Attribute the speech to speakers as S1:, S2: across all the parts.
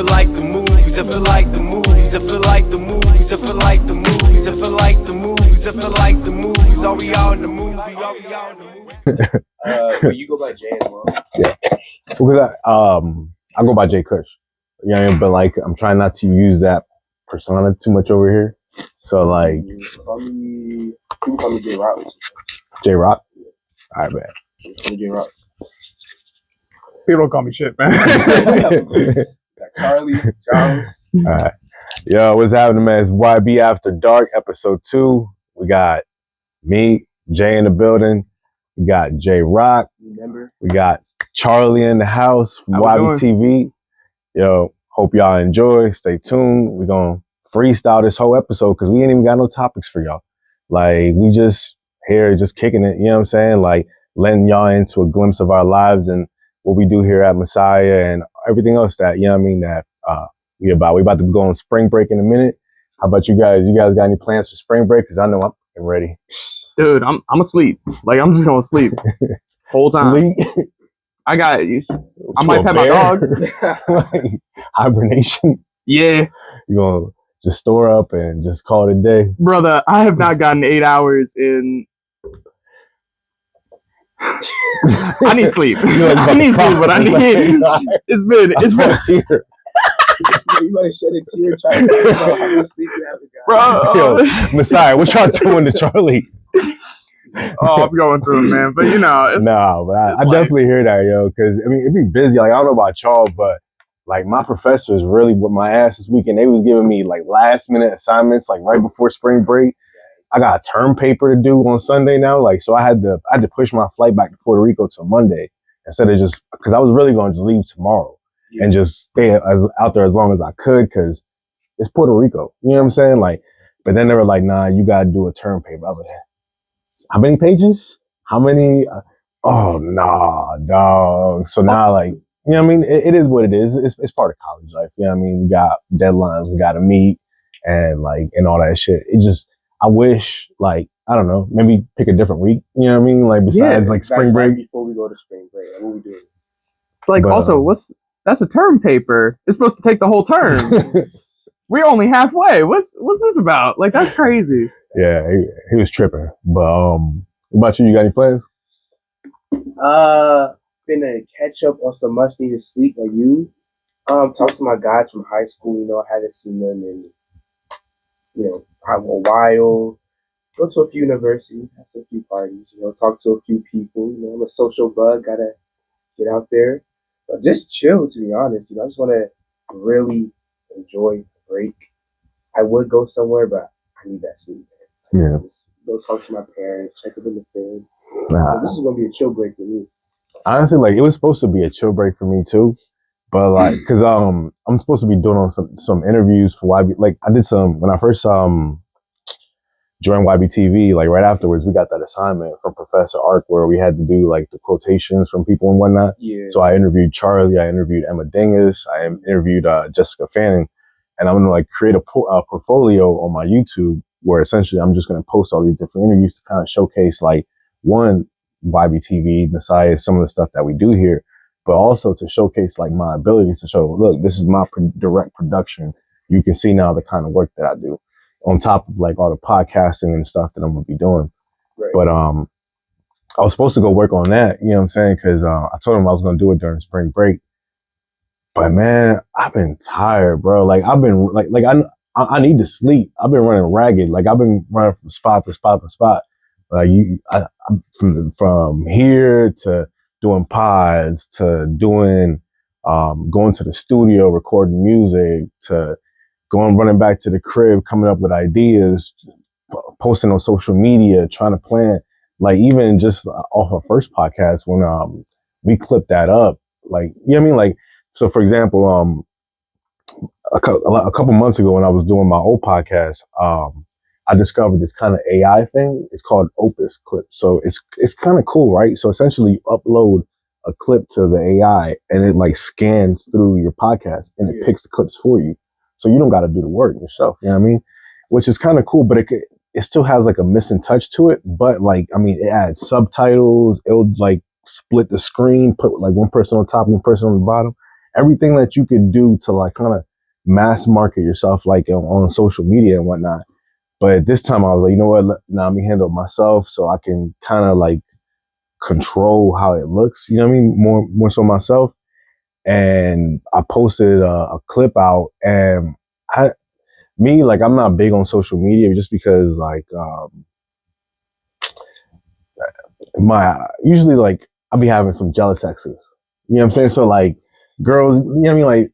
S1: feel like the movies, I feel like the movies, I feel like the movies, I feel like the movies, I feel like the movies, I feel like the movies. Are we out in the movie? Are we out in the movie?
S2: But you go by Jay as well.
S3: Yeah, because I go by Jay Kush. You know what I mean? But like, I'm trying not to use that persona too much over here. So like,
S2: People call me J Rock.
S3: J Rock. All right, man.
S2: Call me J Rock.
S4: People don't call me shit, man.
S2: Charlie, Charles.
S3: All right. Yo, what's happening, man? It's YB After Dark, episode 2. We got me, Jay in the building. We got J Rock.
S2: Remember?
S3: We got Charlie in the house from YB TV. Yo, hope y'all enjoy. Stay tuned. We're going to freestyle this whole episode because we ain't even got no topics for y'all. Like, we just here, just kicking it, you know what I'm saying? Like, letting y'all into a glimpse of our lives and what we do here at Messiah and everything else that, you know what I mean, that we about to go on spring break in a minute. How about you guys? You guys got any plans for spring break? Because I know I'm getting ready.
S4: Dude, I'm asleep. Like, I'm just going to sleep whole time.
S3: Sleep?
S4: I might pet my dog.
S3: Like, hibernation?
S4: Yeah.
S3: You going to just store up and just call it a day?
S4: Brother, I have not gotten 8 hours in... I need sleep. I need sleep, but I need... It's been...
S3: a tear.
S2: You might have shed a tear trying to tell about how much sleep you have,
S4: bro.
S3: Yo, Messiah, what y'all doing to Charlie?
S4: Oh, I'm going through it, man. But you know, it's,
S3: no, but I definitely hear that, yo. Because I mean, it'd be busy. Like, I don't know about y'all, but like my professors really whipped my ass this weekend. They was giving me like last minute assignments, like right before spring break. I got a term paper to do on Sunday now. Like, so I had to push my flight back to Puerto Rico till Monday instead of just because I was really going to just leave tomorrow and just stay out there as long as I could because it's Puerto Rico. You know what I'm saying? Like, but then they were like, nah, you got to do a term paper. I was like, how many pages? How many? Oh, nah, dog. So now, like, you know what I mean? It is what it is. It's part of college life. You know what I mean? We got deadlines we got to meet and like, and all that shit. It just, I wish, like, I don't know, maybe pick a different week. You know what I mean? Like, besides like spring break.
S2: Before we go to spring break, like, what we doing?
S4: It's like, but, also, that's a term paper. It's supposed to take the whole term. We're only halfway. What's this about? Like, that's crazy.
S3: Yeah, he was tripping. But what about you? You got any plans?
S2: Finna catch up on some much needed sleep like you. Talk to my guys from high school, you know, I haven't seen them in, you know, probably a while. Go to a few universities, have a few parties, you know, talk to a few people, you know, I'm a social bug, gotta get out there. But just chill, to be honest, you know, I just wanna really enjoy the break. I would go somewhere, but I need that sleep.
S3: Yeah.
S2: Just go talk to my parents, check up on the family. So this is gonna be a chill break for me.
S3: Honestly, like it was supposed to be a chill break for me too, but like, cause I'm supposed to be doing some interviews for YB. Like I did some when I first joined YB TV. Like right afterwards, we got that assignment from Professor Ark where we had to do like the quotations from people and whatnot.
S2: Yeah.
S3: So I interviewed Charlie, I interviewed Emma Dingus, I interviewed Jessica Fanning, and I'm gonna like create a portfolio on my YouTube where essentially I'm just gonna post all these different interviews to kind of showcase like one, YB TV, Messiah, some of the stuff that we do here, but also to showcase like my abilities to show, look, this is my direct production. You can see now the kind of work that I do on top of like all the podcasting and stuff that I'm gonna be doing. Right. But I was supposed to go work on that, you know what I'm saying? Cause I told him I was gonna do it during spring break. But man, I've been tired, bro. Like I've been like I need to sleep. I've been running ragged. Like I've been running from spot to spot to spot. Like from here to doing pods to doing, going to the studio, recording music to running back to the crib, coming up with ideas, posting on social media, trying to plan. Like even just off our first podcast when we clipped that up, like you know what I mean. Like so, for example, a couple months ago when I was doing my old podcast, I discovered this kind of AI thing. It's called Opus Clip. So it's kind of cool, right? So essentially you upload a clip to the AI and it like scans through your podcast and it picks the clips for you. So you don't got to do the work yourself. You know what I mean? Which is kind of cool, but it still has like a missing touch to it. But like, I mean, it adds subtitles. It'll like split the screen, put like one person on top, one person on the bottom. everything that you could do to like kind of mass market yourself, like on social media and whatnot. But this time I was like, you know what? Let me handle it myself so I can kind of like control how it looks. You know what I mean? More so myself. And I posted a clip out, and I'm not big on social media just because like usually like I'll be having some jealous exes. You know what I'm saying? So like girls, you know what I mean? Like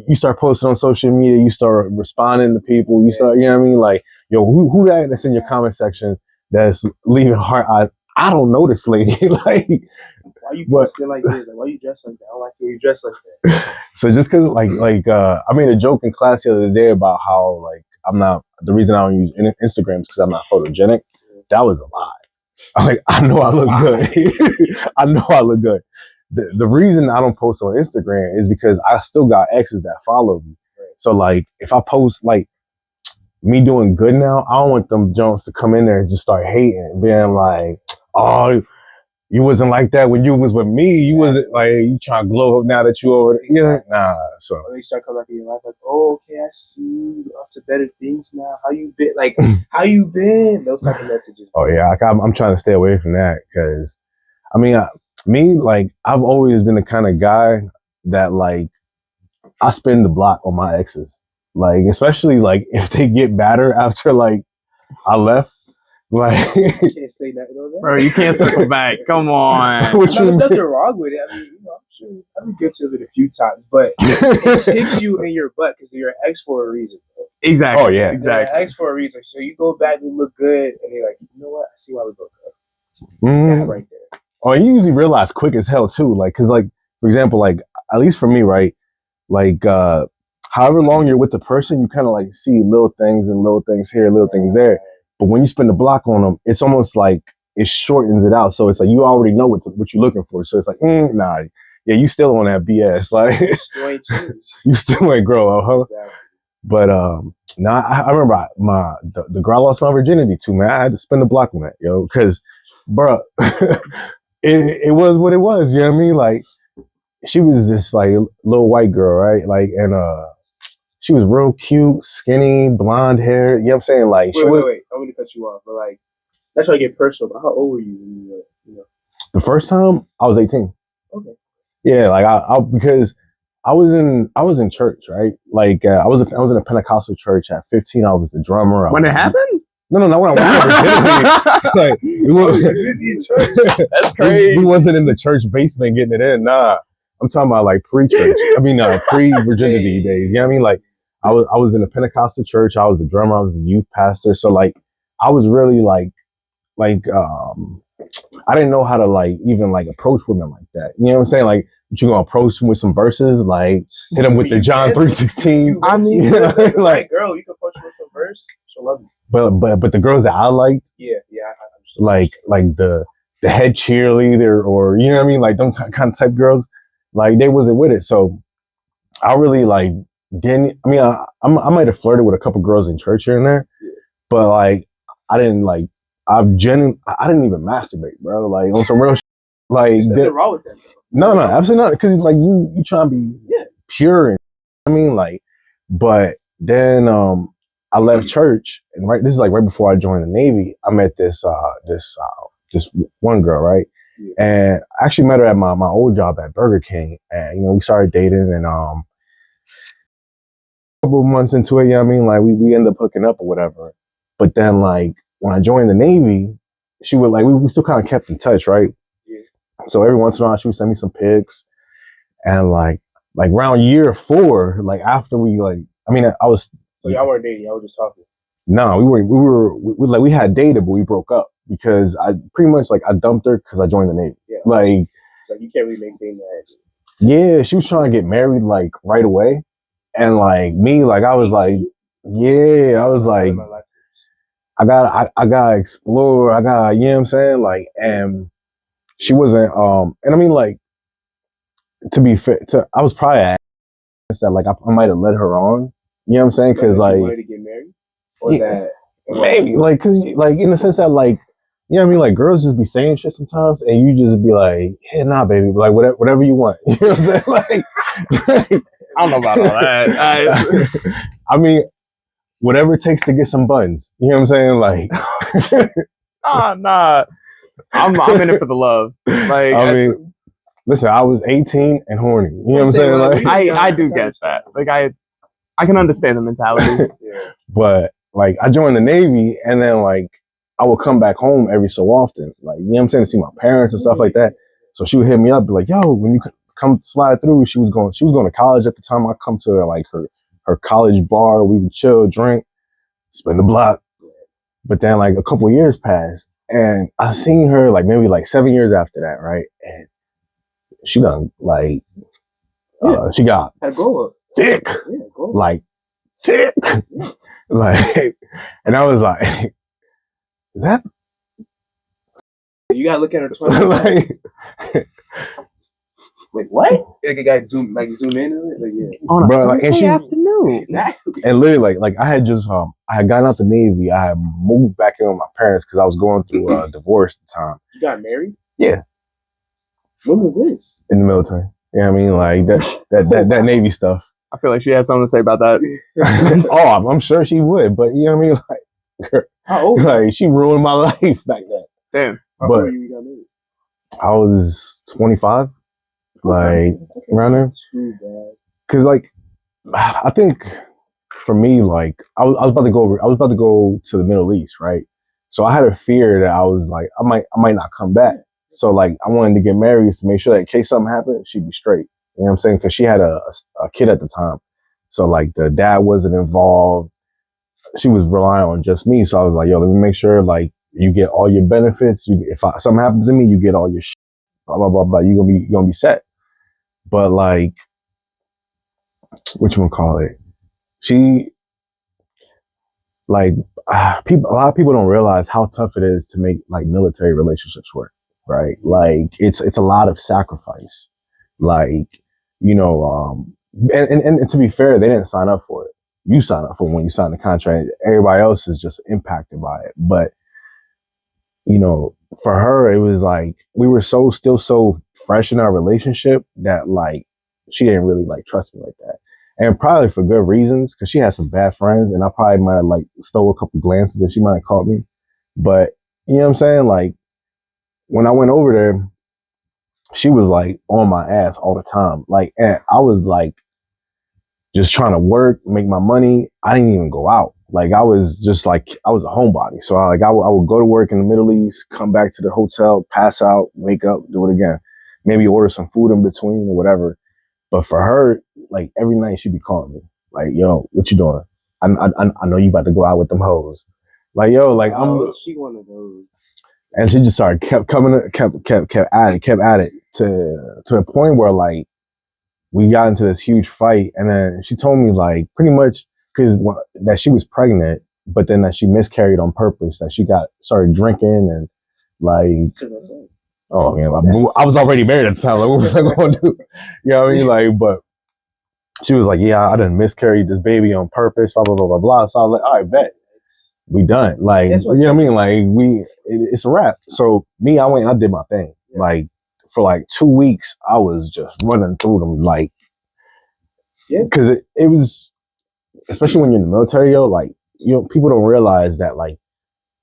S3: you start posting on social media, you start responding to people, you start, you know what I mean? Like, yo, who that's in your comment section that's leaving heart eyes? I don't know this lady. Like,
S2: why you posting like this? Like, why you dressed like that? I don't like you dressed like that.
S3: So just cause like I made a joke in class the other day about how like the reason I don't use Instagram is because I'm not photogenic. That was a lie. I know I look good. I know I look good. The reason I don't post on Instagram is because I still got exes that follow me. So like if I post like me doing good now, I don't want them Jones to come in there and just start hating, being like, oh, you wasn't like that when you was with me. You wasn't like, you trying to glow up now that you over there. Yeah, nah. So
S2: when you start coming back in your life, like, oh, okay, I see you up to better things now. How you been? Like, how you been? Those type of messages.
S3: Oh yeah, I'm trying to stay away from that because, I mean, like I've always been the kind of guy that like I spin the block on my exes, like especially like if they get better after like I left. Like
S2: you can't say nothing on that.
S4: Bro, you can't circle back. Come on.
S2: There's nothing wrong with it. I mean, I'm sure I've been guilty of it a few times, but it kicks you in your butt because you're an ex for a reason. Bro.
S3: Exactly. Oh yeah,
S2: exactly. You're an ex for a reason. So you go back and look good, and you're like, you know what? I see why we broke up. That right there.
S3: Oh, you usually realize quick as hell too. Like, cause like for example, like at least for me, right? Like, however long you're with the person, you kind of like see little things here, little things there. But when you spend the block on them, it's almost like it shortens it out. So it's like you already know what you're looking for. So it's like, nah, yeah, you still on that BS. Like you still ain't grow, huh? Exactly. But now I remember the girl I lost my virginity to, man. I had to spend the block on that, yo, because, bro, it was what it was. You know what I mean? Like she was this like little white girl, right? Like and she was real cute, skinny, blonde hair. You know what I'm saying? Like,
S2: wait. I'm gonna cut you off, but like, that's why I get personal. But how old were you when you were, you know?
S3: The first time I was 18.
S2: Okay.
S3: Yeah, like I because I was in church, right? Like I was in a Pentecostal church at 15. I was the drummer.
S4: When it happened?
S3: No, not when I was like
S4: that's crazy.
S3: We wasn't in the church basement getting it in. Nah, I'm talking about like pre-church. I mean, pre-virginity days. You know what I mean? Like. I was in a Pentecostal church. I was a drummer. I was a youth pastor. So like, I was really like, I didn't know how to like even like approach women like that. You know what I'm saying? Like, you gonna approach them with some verses, like hit them with the John 3:16.
S2: I mean, like girl, you can approach her with some verse. She'll love you.
S3: But the girls that I liked,
S2: yeah,
S3: like the head cheerleader or you know what I mean, like them kind of type girls, like they wasn't with it. So I really like. I might have flirted with a couple girls in church here and there, but like I didn't even masturbate, bro. Like on some real shit. Like
S2: there's nothing wrong with that.
S3: No, absolutely not. Because like you trying to be pure. And, I mean, like, but then I left church, and this is like right before I joined the Navy. I met this one girl, right? Yeah. And I actually met her at my old job at Burger King, and you know we started dating, and couple of months into it, you know what I mean? Like we ended up hooking up or whatever. But then like when I joined the Navy, she would like we still kind of kept in touch, right? Yeah. So every once in a while she would send me some pics. And like around year 4, like after we like I was
S2: so y'all weren't dating, y'all were just talking.
S3: No, we had dated, but we broke up because I pretty much like I dumped her because I joined the Navy. Yeah. Like
S2: you can't really maintain that.
S3: Yeah, she was trying to get married like right away. And like me, like I was like, yeah, I was like, I gotta explore. You know what I'm saying? Like, and she wasn't, and I mean, like, to be fair, I was probably at that, like, I might have led her on. You know what I'm saying? Cause like,
S2: wanted to get married? Or that?
S3: Maybe, like, cause like, in the sense that like, you know what I mean? Like girls just be saying shit sometimes, and you just be like, "Yeah, nah, baby, like whatever you want." You know what I'm saying? Like,
S4: I don't know about all that.
S3: I mean, whatever it takes to get some buns. You know what I'm saying? Like,
S4: nah. I'm in it for the love. Like,
S3: I mean, listen, I was 18 and horny. You know what I'm saying?
S2: Like,
S4: I do get that. Like, I can understand the mentality.
S3: But like, I joined the Navy, and then like, I would come back home every so often. Like, you know what I'm saying, to see my parents and stuff like that. So she would hit me up, be like, "Yo, when you come slide through," she was going to college at the time. I come to like her college bar. We would chill, drink, spin the block. But then like a couple of years passed, and I seen her like maybe like 7 years after that, right? And she done like she got thick, like thick, like, and I was like, "Is that?"
S2: You gotta look at her 20.
S3: Like,
S2: wait, what? Like you gotta zoom in on it, like
S4: On a
S3: bro, like, and
S4: Thursday
S3: she
S4: afternoon.
S2: exactly.
S3: and literally like I had just I had gotten out the Navy. I had moved back in with my parents because I was going through a divorce at the time.
S2: You got married?
S3: Yeah.
S2: When was this?
S3: In the military. You know what I mean? Like that Navy stuff.
S4: I feel like she has something to say about that.
S3: Oh, I'm sure she would, but you know what I mean? Like,
S2: how old?
S3: Like she ruined my life back then.
S4: Damn.
S3: But I was 25, like around there.
S2: Too bad.
S3: Cause like I think for me, like I was about to go to the Middle East, right? So I had a fear that I was like I might not come back. So like I wanted to get married to make sure that in case something happened, she'd be straight. You know what I'm saying? Because she had a kid at the time, so like the dad wasn't involved. She was relying on just me. So I was like, yo, let me make sure like you get all your benefits. If something happens to me, you get all your shit. Blah blah blah blah. You gonna be set. But like, what you gonna call it? She like people. A lot of people don't realize how tough it is to make like military relationships work. Right? Like it's a lot of sacrifice. Like you know, and to be fair, they didn't sign up for it. You sign up for it when you sign the contract. Everybody else is just impacted by it. But you know, for her, it was like we were still so fresh in our relationship that like she didn't really like trust me like that. And probably for good reasons, because she had some bad friends, and I probably might have like stole a couple glances and she might have caught me. But you know what I'm saying? Like when I went over there, she was like on my ass all the time. Like, and I was like just trying to work, make my money. I didn't even go out. Like I was just like, I was a homebody. So I would go to work in the Middle East, come back to the hotel, pass out, wake up, do it again. Maybe order some food in between or whatever. But for her, like every night she'd be calling me like, yo, what you doing? I know you about to go out with them hoes. Like, yo, like
S2: she one of those.
S3: And she just kept at it to the point where like we got into this huge fight, and then she told me like pretty much that she was pregnant, but then that she miscarried on purpose, that she started drinking and like, oh man, I was already married at the time. Like, what was I going to do? You know what I mean? Like, but she was like, yeah, I done miscarried this baby on purpose, blah blah blah blah blah. So I was like, all right, bet. We done. Like, you know what I mean? Like it's a wrap. So me, I went and I did my thing. Like for like 2 weeks, I was just running through them. Like, cause it was, especially when you're in the military, yo, like, you know, people don't realize that like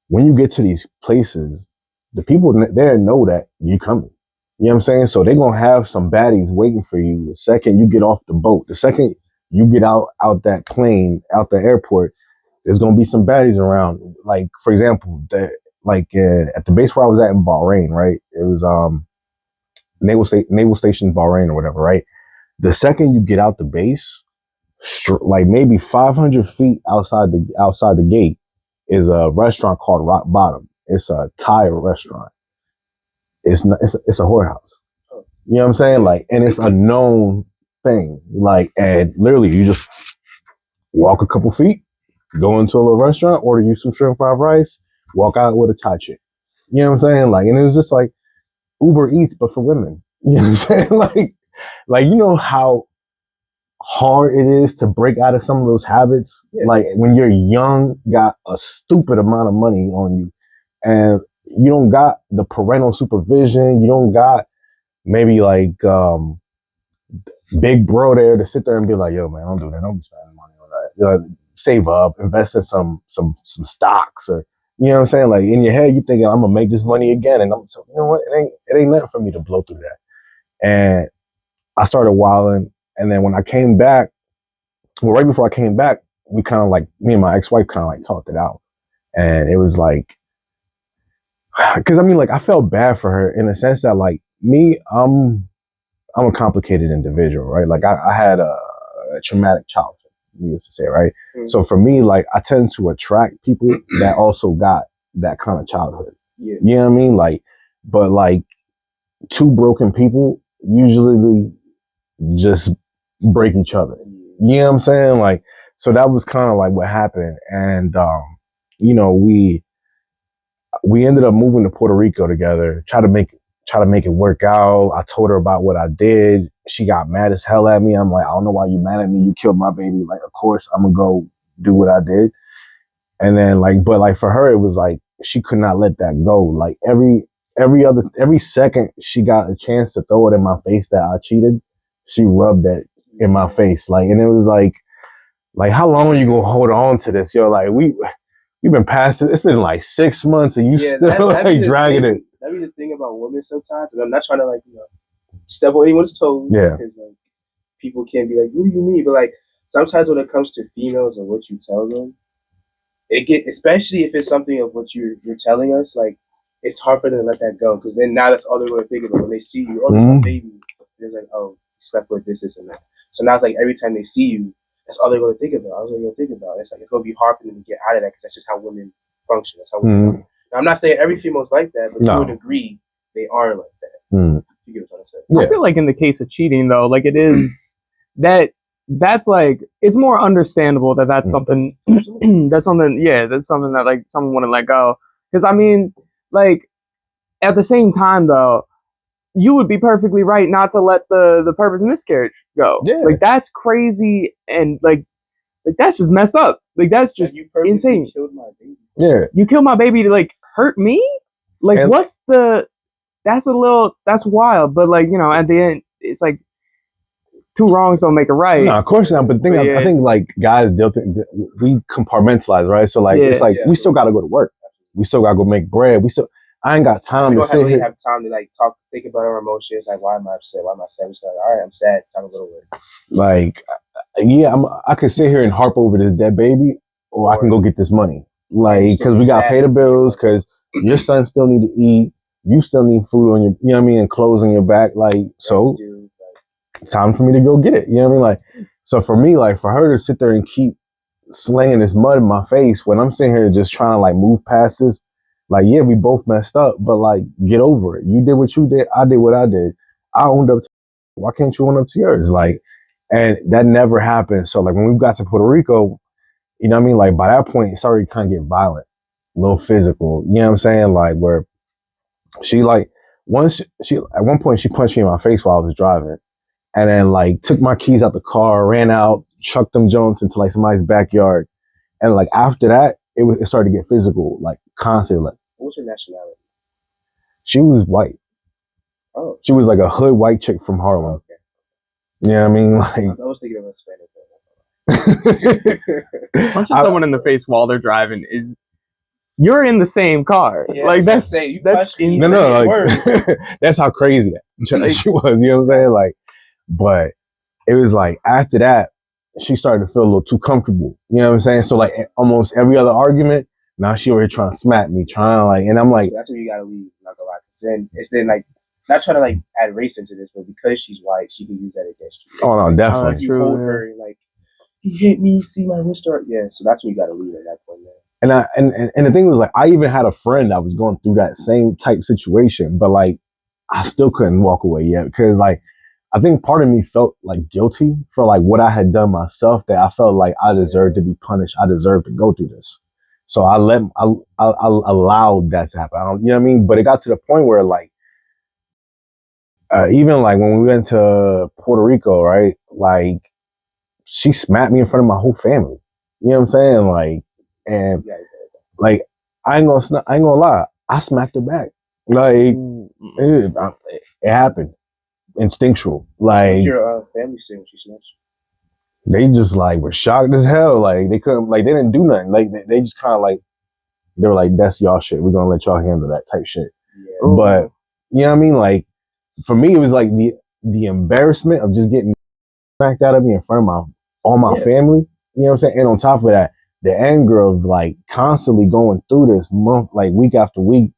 S3: when you get to these places, the people there know that you're coming. You know what I'm saying? So they're going to have some baddies waiting for you the second you get off the boat. The second you get out that plane, out the airport, there's going to be some baddies around. Like, for example, at the base where I was at in Bahrain, right? It was Naval Station Bahrain or whatever, right? The second you get out the base, like maybe 500 feet outside the gate is a restaurant called Rock Bottom. It's a Thai restaurant. It's a whorehouse. You know what I'm saying? Like, and it's a known thing. Like, and literally you just walk a couple feet, go into a little restaurant, order you some shrimp fried rice, walk out with a Thai chick. You know what I'm saying? Like, and it was just like Uber Eats, but for women. You know what I'm saying? Like you know how hard it is to break out of some of those habits. Like when you're young, got a stupid amount of money on you, and you don't got the parental supervision. You don't got maybe like big bro there to sit there and be like, yo, man, don't do that. Don't be spending money on that. Save up, invest in some stocks, or you know what I'm saying? Like in your head, you thinking I'm gonna make this money again, and so you know what? It ain't nothing for me to blow through that. And I started wilding, and then when I came back, well, right before I came back, we kind of like me and my ex-wife kind of like talked it out, and it was like, because I mean, like I felt bad for her in the sense that like me, I'm a complicated individual, right? Like I had a traumatic childhood, we used to say, right? Mm-hmm. So for me, like I tend to attract people that also got that kind of childhood. Yeah. You know what I mean? Like, but like two broken people usually just break each other. You know what I'm saying? Like, so that was kind of like what happened. And, you know, we ended up moving to Puerto Rico together, try to make it work out. I told her about what I did. She got mad as hell at me. I'm like, I don't know why you mad at me. You killed my baby. Like, of course I'm gonna go do what I did. And then like, but like for her, it was like, she could not let that go. Like every second she got a chance to throw it in my face that I cheated, she rubbed that in my face. Like, and it was like how long are you gonna hold on to this? Yo, like we've been past it. It's been like 6 months and you still like dragging it.
S2: That'd be the thing about women sometimes, and I'm not trying to like, you know, step on anyone's toes.
S3: Yeah.
S2: Because like people can't be like, what do you mean? But like sometimes when it comes to females and what you tell them, especially if it's something of what you're telling us, like it's hard for them to let that go, because then now that's all they're going to think about when they see you. Oh, there's my baby. They're like, oh, he slept with this, and that. So now it's like every time they see you, that's all they're going to think about. All they're going to think about. It's like it's going to be hard for them to get out of that, because that's just how women function. That's how women function. Now, I'm not saying every female's like that, but to a degree, they are like that. You get what I'm saying?
S4: Yeah. I feel like in the case of cheating, though, like it is that's like, it's more understandable that's something that's something that like someone wouldn't let go. Because I mean, like at the same time though, you would be perfectly right not to let the purpose miscarriage go. Yeah. Like that's crazy, and like that's just messed up. Like that's just insane.
S2: Killed my baby.
S3: Yeah.
S4: You killed my baby to like hurt me? Like and that's wild. But like, you know, at the end it's like two wrongs don't make a right.
S3: No, of course not. But I think like guys we compartmentalize, right? So like it's like we still gotta go to work. We still gotta go make bread. I ain't got time to sit here.
S2: Have time to like think about our emotions. Like, why am I upset? Why am I sad? Like, all right, I'm sad. Time to go to work.
S3: Like, yeah, I could sit here and harp over this dead baby, or I can go get this money. Like, because we got to pay the bills. Because your son still need to eat. You still need food on your, you know what I mean, and clothes on your back. Like, so time for me to go get it. You know what I mean? Like, so for me, like, for her to sit there and keep slinging this mud in my face when I'm sitting here just trying to like move past this. Like, yeah, we both messed up, but like, get over it. You did what you did. I did what I did. I owned up to, why can't you own up to yours? Like, and that never happened. So like when we got to Puerto Rico, you know what I mean? Like by that point, it started to kind of get violent, a little physical. You know what I'm saying? Like where she like, at one point she punched me in my face while I was driving, and then like took my keys out the car, ran out, chucked them Jones into like somebody's backyard. And like after that, it started to get physical, like constantly. Like,
S2: what's her nationality?
S3: She was white.
S2: Oh.
S3: She was like a hood white chick from Harlem. Okay. You know what I mean? Like,
S2: I was thinking of Spanish.
S4: Punching someone in the face while they're driving is, you're in the same car.
S2: Yeah,
S4: like that's
S3: insane. No, like that's how crazy she was. You know what I'm saying? Like, but it was like after that, she started to feel a little too comfortable. You know what I'm saying? So like almost every other argument, now she over here trying to smack me, trying to like, and I'm like,
S2: so that's where you gotta leave. Not gonna lie, because then like, not trying to like add race into this, but because she's white, she can use that against you.
S3: Oh no, definitely.
S2: If you hold her like, he hit me, see my wrist start. Yeah, so that's where you gotta leave at that point, man.
S3: And the thing was like, I even had a friend that was going through that same type situation, but like, I still couldn't walk away yet because like, I think part of me felt like guilty for like what I had done myself, that I felt like I deserved to be punished. I deserved to go through this. So I allowed that to happen. You know what I mean? But it got to the point where like, even like when we went to Puerto Rico, right? Like she smacked me in front of my whole family. You know what I'm saying? Like, and like, I ain't gonna lie. I smacked her back. Like it happened, instinctual. Like
S2: What's your family saying when she smashed you?
S3: they just like were shocked as hell. Like they couldn't, like they didn't do nothing. Like they just kind of like they were like, "That's y'all shit. We're gonna let y'all handle that type shit."
S2: Yeah.
S3: But you know what I mean? Like for me, it was like the embarrassment of just getting smacked out of me in front of all my family. You know what I'm saying? And on top of that, the anger of like constantly going through this month, like week after week,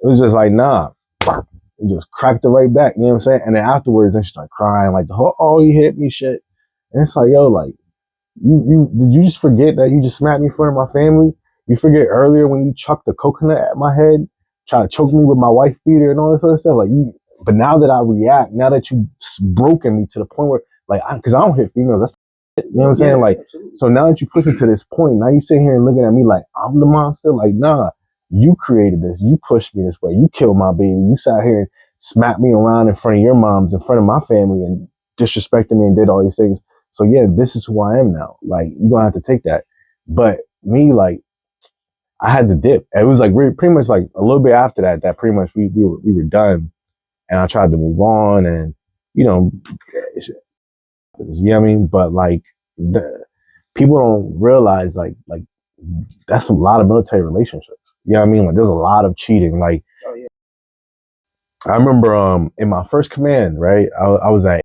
S3: it was just like, nah, it just cracked it right back. You know what I'm saying? And then afterwards, then she started crying, like the whole, oh, you hit me shit. And it's like, yo, like, you did you just forget that you just smacked me in front of my family? You forget earlier when you chucked the coconut at my head, trying to choke me with my wife beater and all this other stuff. Like you, but now that I react, now that you've broken me to the point where, like, because I don't hit females, that's you know what I'm saying? Like, absolutely. So now that you push it to this point, now you sitting here and looking at me like I'm the monster. Like, nah, you created this. You pushed me this way. You killed my baby. You sat here and smacked me around in front of your moms, in front of my family, and disrespected me and did all these things. So yeah, this is who I am now. Like, you're gonna have to take that. But me, like, I had to dip. It was like pretty much like a little bit after that, that pretty much we were done, and I tried to move on, and you know what I mean? But like the people don't realize like that's a lot of military relationships. You know what I mean? Like there's a lot of cheating. Like I remember in my first command, right? I was at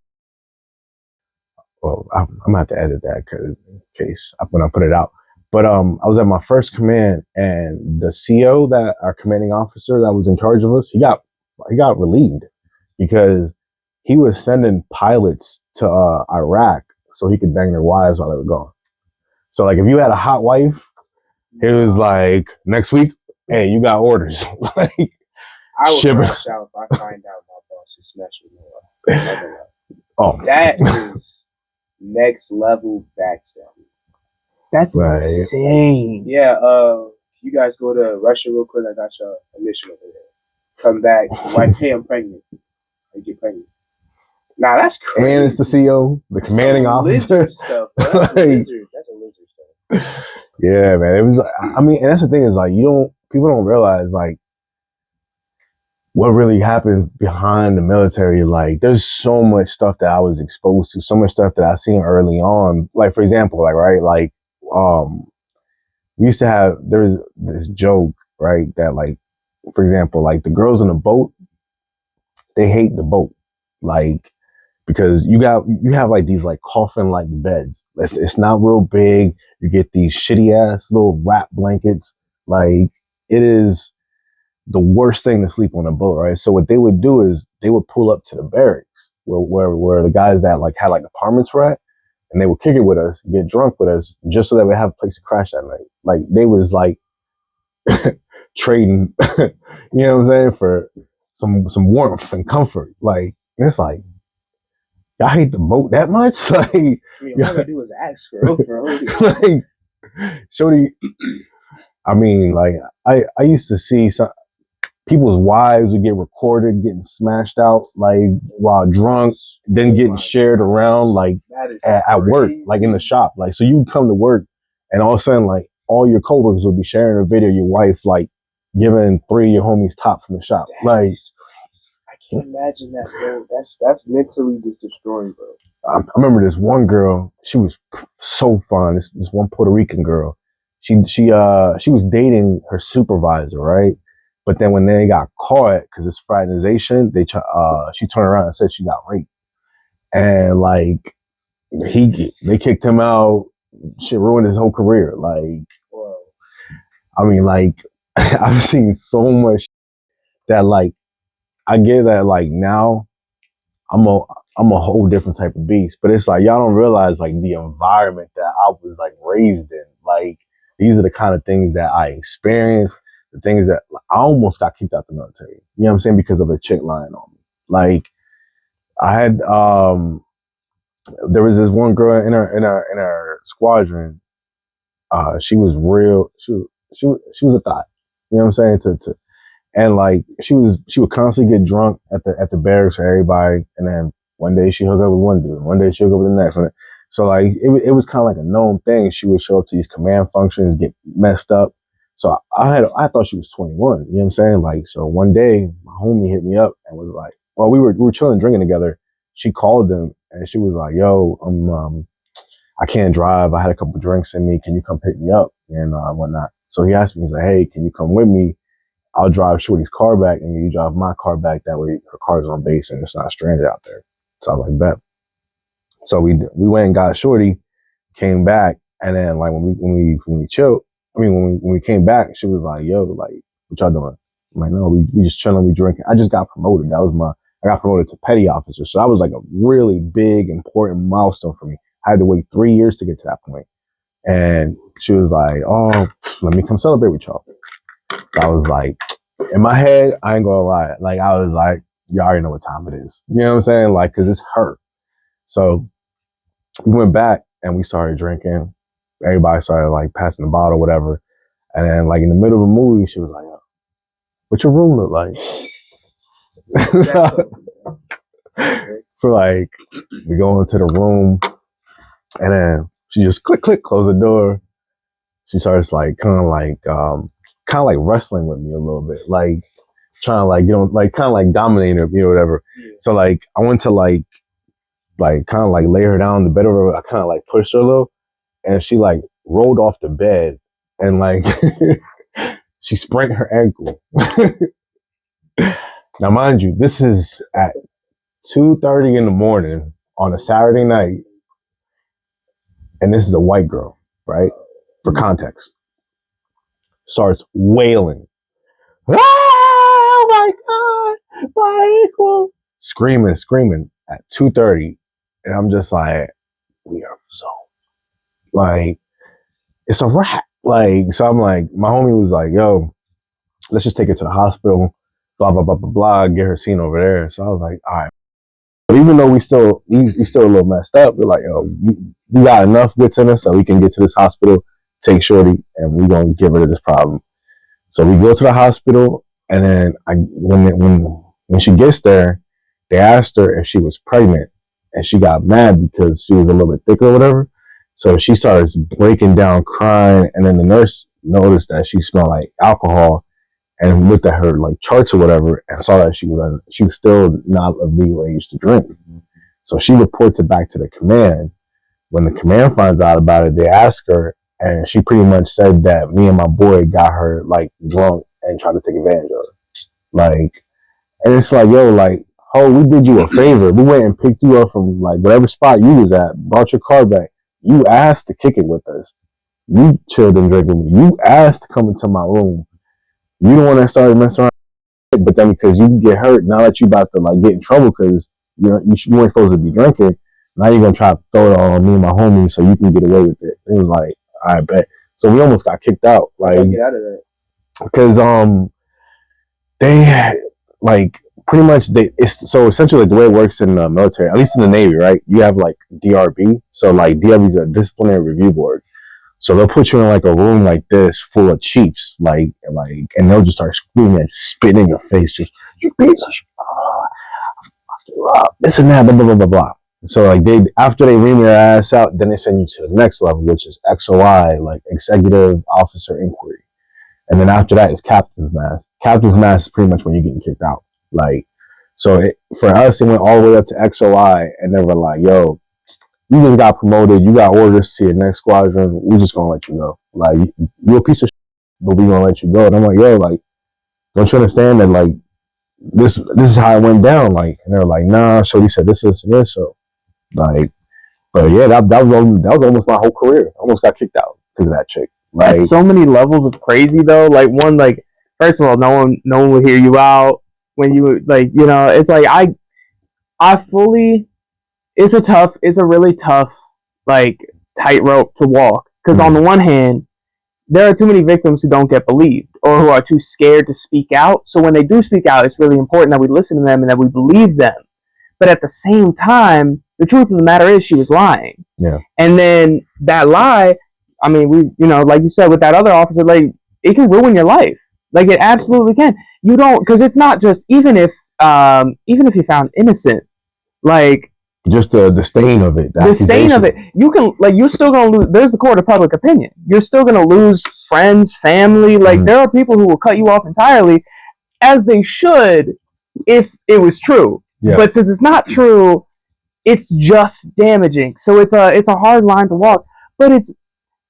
S3: well, I'm gonna have to edit that because in case when I put it out. But I was at my first command, and the CO, that our commanding officer that was in charge of us, he got relieved because he was sending pilots to Iraq so he could bang their wives while they were gone. So like if you had a hot wife, it was like next week, hey, you got orders. Like
S2: I would crash out if I find out my boss is smashing me.
S3: Oh,
S2: that is next level backstabbing.
S4: That's insane.
S2: Yeah, you guys go to Russia real quick. I got your mission over there. Come back, wife, hey, I'm pregnant. I get pregnant. Nah, that's crazy.
S3: Man, it's the CO, the commanding officer.
S2: Lizard stuff. Bro. That's a lizard. That's a lizard stuff.
S3: Yeah, man. It was. I mean, and that's the thing is like people don't realize like what really happens behind the military. Like there's so much stuff that I was exposed to, so much stuff that I seen early on. Like for example, like right, like we used to have, there was this joke, right, that like, for example, like the girls on the boat, they hate the boat, like because you have like these like coffin like beds. It's not real big. You get these shitty ass little wrap blankets. Like it is the worst thing to sleep on a boat, right? So what they would do is they would pull up to the barracks where the guys that like had like apartments were at, and they would kick it with us, get drunk with us, just so that we have a place to crash that night. Like they was like trading, you know what I'm saying, for some warmth and comfort. Like it's like y'all hate the boat that much? Like
S2: I mean, all I gotta do is ask for
S3: like shorty. I mean, like I used to see some people's wives would get recorded getting smashed out like while drunk, then getting shared around like at work, like in the shop. Like so you come to work and all of a sudden like all your coworkers would be sharing a video of your wife like giving 3 of your homies top from the shop. Like
S2: I can't imagine that, bro. That's mentally just destroying, bro.
S3: I remember this one girl, she was so fun. This one Puerto Rican girl. She was dating her supervisor, right? But then when they got caught, because it's fraternization, she turned around and said she got raped. And like they kicked him out. Shit ruined his whole career. Like, I mean, like I've seen so much that like I get that like now I'm a whole different type of beast. But it's like y'all don't realize like the environment that I was like raised in. Like these are the kind of things that I experienced, the things that I almost got kicked out the military. You know what I'm saying? Because of a chick lying on me. Like I had there was this one girl in our squadron. She was real. She was a thought. You know what I'm saying? And like she would constantly get drunk at the barracks for everybody, and then one day she hooked up with one dude, one day she hooked up with the next one. So like it was kind of like a known thing. She would show up to these command functions, get messed up, So I thought she was 21. You know what I'm saying? Like, so one day my homie hit me up and was like, well, we were chilling, drinking together. She called them and she was like, yo, I can't drive. I had a couple drinks in me. Can you come pick me up and whatnot? So he asked me, he's like, hey, can you come with me? I'll drive Shorty's car back and you drive my car back. That way her car's on base and it's not stranded out there. So I was like, bet. So we went and got Shorty, came back, and then like when we chilled, when we came back, she was like, yo, like, what y'all doing? I'm like, no, we just chilling, we drinking. I just got promoted. I got promoted to petty officer. So that was like a really big, important milestone for me. I had to wait 3 years to get to that point. And she was like, oh, let me come celebrate with y'all. So I was like, in my head, I ain't gonna lie. Like, I was like, y'all already know what time it is. You know what I'm saying? Like, cause it's her. So we went back and we started drinking. Everybody started like passing the bottle, whatever. And then like in the middle of a movie, she was like, what your room look like? So like we go into the room and then she just click, close the door. She starts like kind of like wrestling with me a little bit, like trying to like, you know, like kind of like dominating her, you know, whatever. Yeah. So like I went to like kind of like lay her down on the bed over. I kind of like pushed her a little and she like rolled off the bed and like she sprained her ankle. Now, mind you, this is at 2:30 in the morning on a Saturday night. And this is a white girl, right? For context. Starts wailing. Oh my God, my ankle. Screaming at 2:30. And I'm just like, we are so, like, it's a wrap. Like, so I'm like, my homie was like, yo, let's just take her to the hospital, blah, blah, blah, blah, blah, get her seen over there. So I was like, all right. But even though we still a little messed up, we're like, yo, we got enough wits in us so we can get to this hospital, take Shorty, and we're going to get rid of this problem. So we go to the hospital, and then when she gets there, they asked her if she was pregnant, and she got mad because she was a little bit thick or whatever. So she starts breaking down, crying, and then the nurse noticed that she smelled like alcohol and looked at her like charts or whatever and saw that she was still not of legal age to drink. So she reports it back to the command. When the command finds out about it, they ask her, and she pretty much said that me and my boy got her like drunk and tried to take advantage of her. Like, and it's like, yo, like, oh, we did you a favor. We went and picked you up from like whatever spot you was at, brought your car back. You asked to kick it with us. You chilled and drank with me. You asked to come into my room. You the one that started messing around. But then because you get hurt, now that you about to like get in trouble because you weren't supposed to be drinking, now you're gonna try to throw it on me and my homie so you can get away with it. It was like, I bet. So we almost got kicked out. Like, get out of that. Because they like pretty much it's so essentially like the way it works in the military, at least in the Navy, right? You have like DRB. So like DRB is a disciplinary review board. So they'll put you in like a room like this full of chiefs, like, and they'll just start screaming and spitting in your face, just, you piece of shit, this and that, blah, blah, blah, blah, blah. So like after they ream your ass out, then they send you to the next level, which is XOI, like Executive Officer Inquiry. And then after that is Captain's Mass. Captain's Mass is pretty much when you're getting kicked out. Like, so for us, it went all the way up to XOI, and they were like, yo, you just got promoted. You got orders to your next squadron. We're just gonna let you go. Like, you're a piece of shit, but we gonna let you go. And I'm like, yo, like, don't you understand that, like, this is how it went down? Like, and they're like, nah. So he said this. So, like, but yeah, that was almost my whole career. I almost got kicked out because of that chick. Like,
S4: that's so many levels of crazy though. Like, one, like, first of all, no one will hear you out when you, like, you know. It's like I fully. It's a really tough, like, tightrope to walk. Because on the one hand, there are too many victims who don't get believed or who are too scared to speak out. So when they do speak out, it's really important that we listen to them and that we believe them. But at the same time, the truth of the matter is she was lying.
S3: Yeah.
S4: And then that lie, I mean, like you said with that other officer, like, it can ruin your life. Like, it absolutely can. You don't, because it's not just, even if you're found innocent, like,
S3: Just the stain of it.
S4: The stain of it. You can, like, you're still going to lose. There's the court of public opinion. You're still going to lose friends, family. Like, there are people who will cut you off entirely, as they should if it was true. Yeah. But since it's not true, it's just damaging. So it's a hard line to walk. But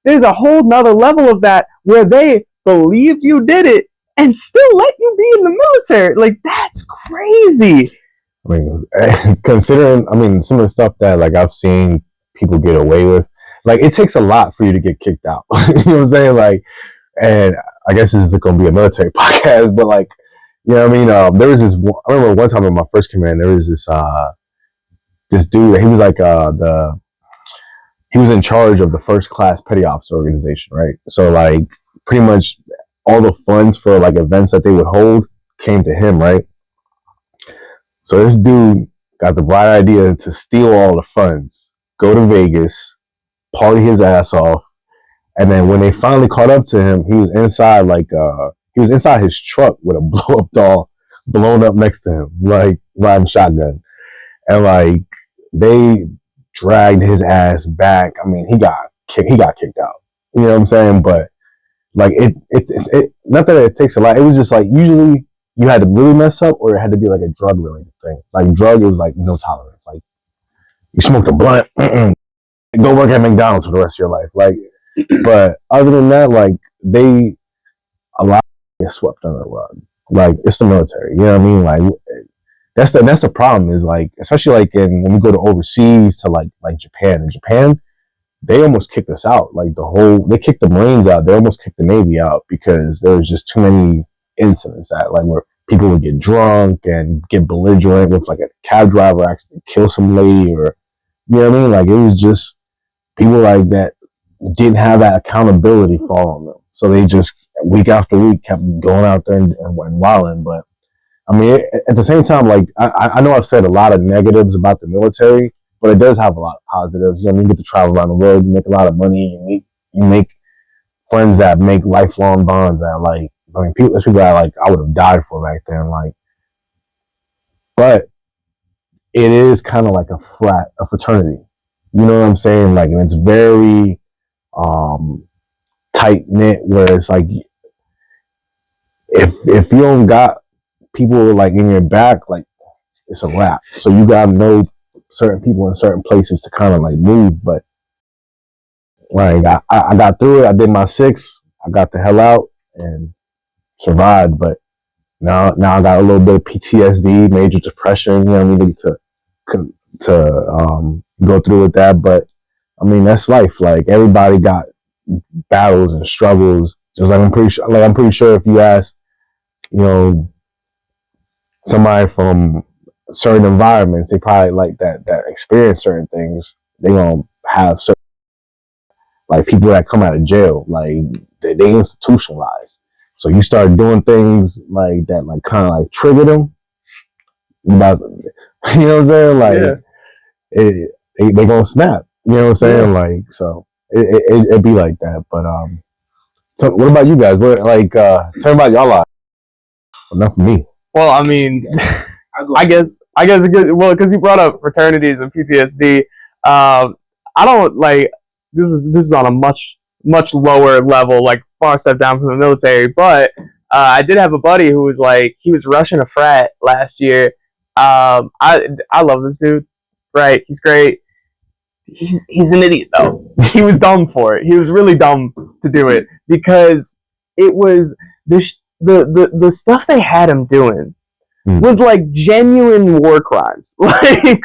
S4: there's a whole nother level of that where they believed you did it and still let you be in the military. Like, that's crazy.
S3: I mean, considering, some of the stuff that, like, I've seen people get away with, like, it takes a lot for you to get kicked out. You know what I'm saying? Like, and I guess this is going to be a military podcast, but, like, you know what I mean? There was this, I remember one time in my first command, there was this dude, he was like, he was in charge of the first class petty officer organization, right? So, like, pretty much all the funds for, like, events that they would hold came to him, right? So this dude got the bright idea to steal all the funds, go to Vegas, party his ass off, and then when they finally caught up to him, he was inside his truck with a blow-up doll blown up next to him, like riding shotgun, and like they dragged his ass back. I mean, he got kicked out. You know what I'm saying? But like it not that it takes a lot. It was just like usually you had to really mess up, or it had to be like a drug related thing. Like drug, it was like no tolerance. Like you smoked a blunt, go work at McDonald's for the rest of your life. Like, but other than that, like a lot get swept under the rug. Like it's the military, you know what I mean? Like that's the problem is like, especially like when we go to overseas to like Japan. In Japan, they almost kicked us out. Like they kicked the Marines out. They almost kicked the Navy out because there was just too many incidents that like where people would get drunk and get belligerent with like a cab driver accidentally kill some lady, or you know what I mean? Like it was just people like that didn't have that accountability fall on them. So they just week after week kept going out there and wilding. But I mean, at the same time, like I know I've said a lot of negatives about the military, but it does have a lot of positives. You know, you get to travel around the world, you make a lot of money, you make friends that make lifelong bonds that like, I mean, there's people that like I would have died for back then, like. But it is kind of like a fraternity. You know what I'm saying? Like, and it's very tight knit. Where it's like, if you don't got people like in your back, like it's a wrap. So you gotta know certain people in certain places to kind of like move. But like I got through it. I did my 6. I got the hell out and survived. But now I got a little bit of PTSD, major depression. You know what I mean? To go through with that. But I mean, that's life. Like everybody got battles and struggles. Just like I'm pretty sure if you ask, you know, somebody from certain environments, they probably like that experience certain things. They gonna have certain, like people that come out of jail, like they institutionalized. So you start doing things like that, like kind of like trigger them. About, you know what I'm saying? Like they gonna snap. You know what I'm saying? Yeah. Like so it be like that. But so what about you guys? What like tell me about y'all life. Well, not for me.
S4: Well, I mean, I guess a good, well, because you brought up fraternities and PTSD. I don't like this is on a much lower level, like far step down from the military. But I did have a buddy who was like, he was rushing a frat last year. I love this dude. Right, he's great. He's an idiot though. He was dumb for it. He was really dumb to do it because it was the stuff they had him doing was like genuine war crimes, like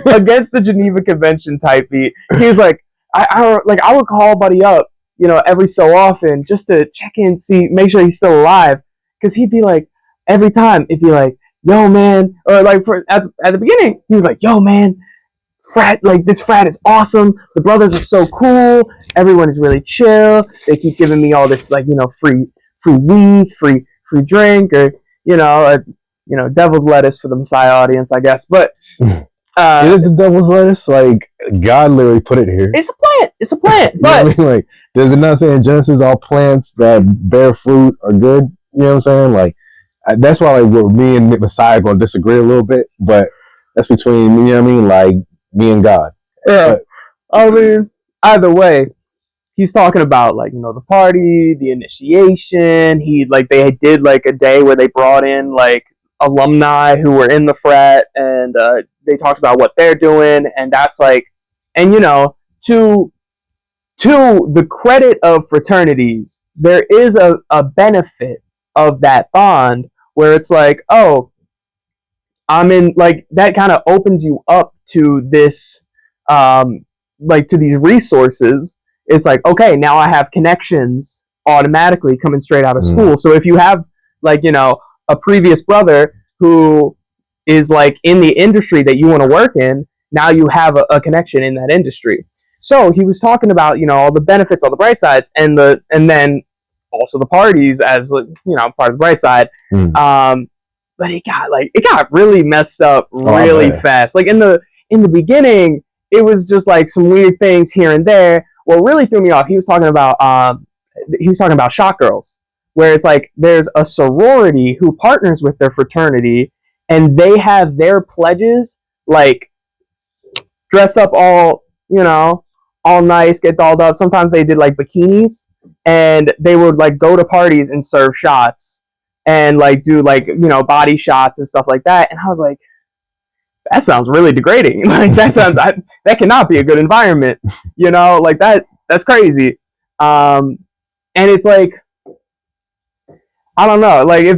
S4: against the Geneva Convention type beat. He was like, I would call buddy up, you know, every so often just to check in, make sure he's still alive, because he'd be like, every time it'd be like, yo man, or like at the beginning he was like, yo man, this frat is awesome. The brothers are so cool. Everyone is really chill. They keep giving me all this, like, you know, free weed, free drink, or you know, devil's lettuce for the Messiah audience, I guess. But
S3: is it the devil's lettuce? Like God literally put it here.
S4: It's a plant. It's a plant. But
S3: you know what I mean? Like, does it not say in Genesis all plants that bear fruit are good? You know what I'm saying? Like, that's why like me and Messiah are gonna disagree a little bit, but that's between, you know what I mean? Like, me and God.
S4: Yeah. I mean, either way, he's talking about like, the party, the initiation. They did like a day where they brought in like alumni who were in the frat, and they talked about what they're doing, and that's like, and to the credit of fraternities, there is a benefit of that bond where it's like, oh, I'm in, like, that kind of opens you up to this, to these resources. It's like, okay, now I have connections automatically coming straight out of school. So if you have, a previous brother who is, like, in the industry that you want to work in, now you have a connection in that industry. So he was talking about, all the benefits, all the bright sides, and then also the parties as, part of the bright side. But it got really messed up really fast. Like in the beginning, it was just like some weird things here and there. What really threw me off, he was talking about shot girls, where it's like there's a sorority who partners with their fraternity, and they have their pledges like dress up all nice, get dolled up. Sometimes they did like bikinis, and they would like go to parties and serve shots and like do like body shots and stuff like that. And I was like, that sounds really degrading. Like that cannot be a good environment. Like that's crazy. And it's like, I don't know. Like if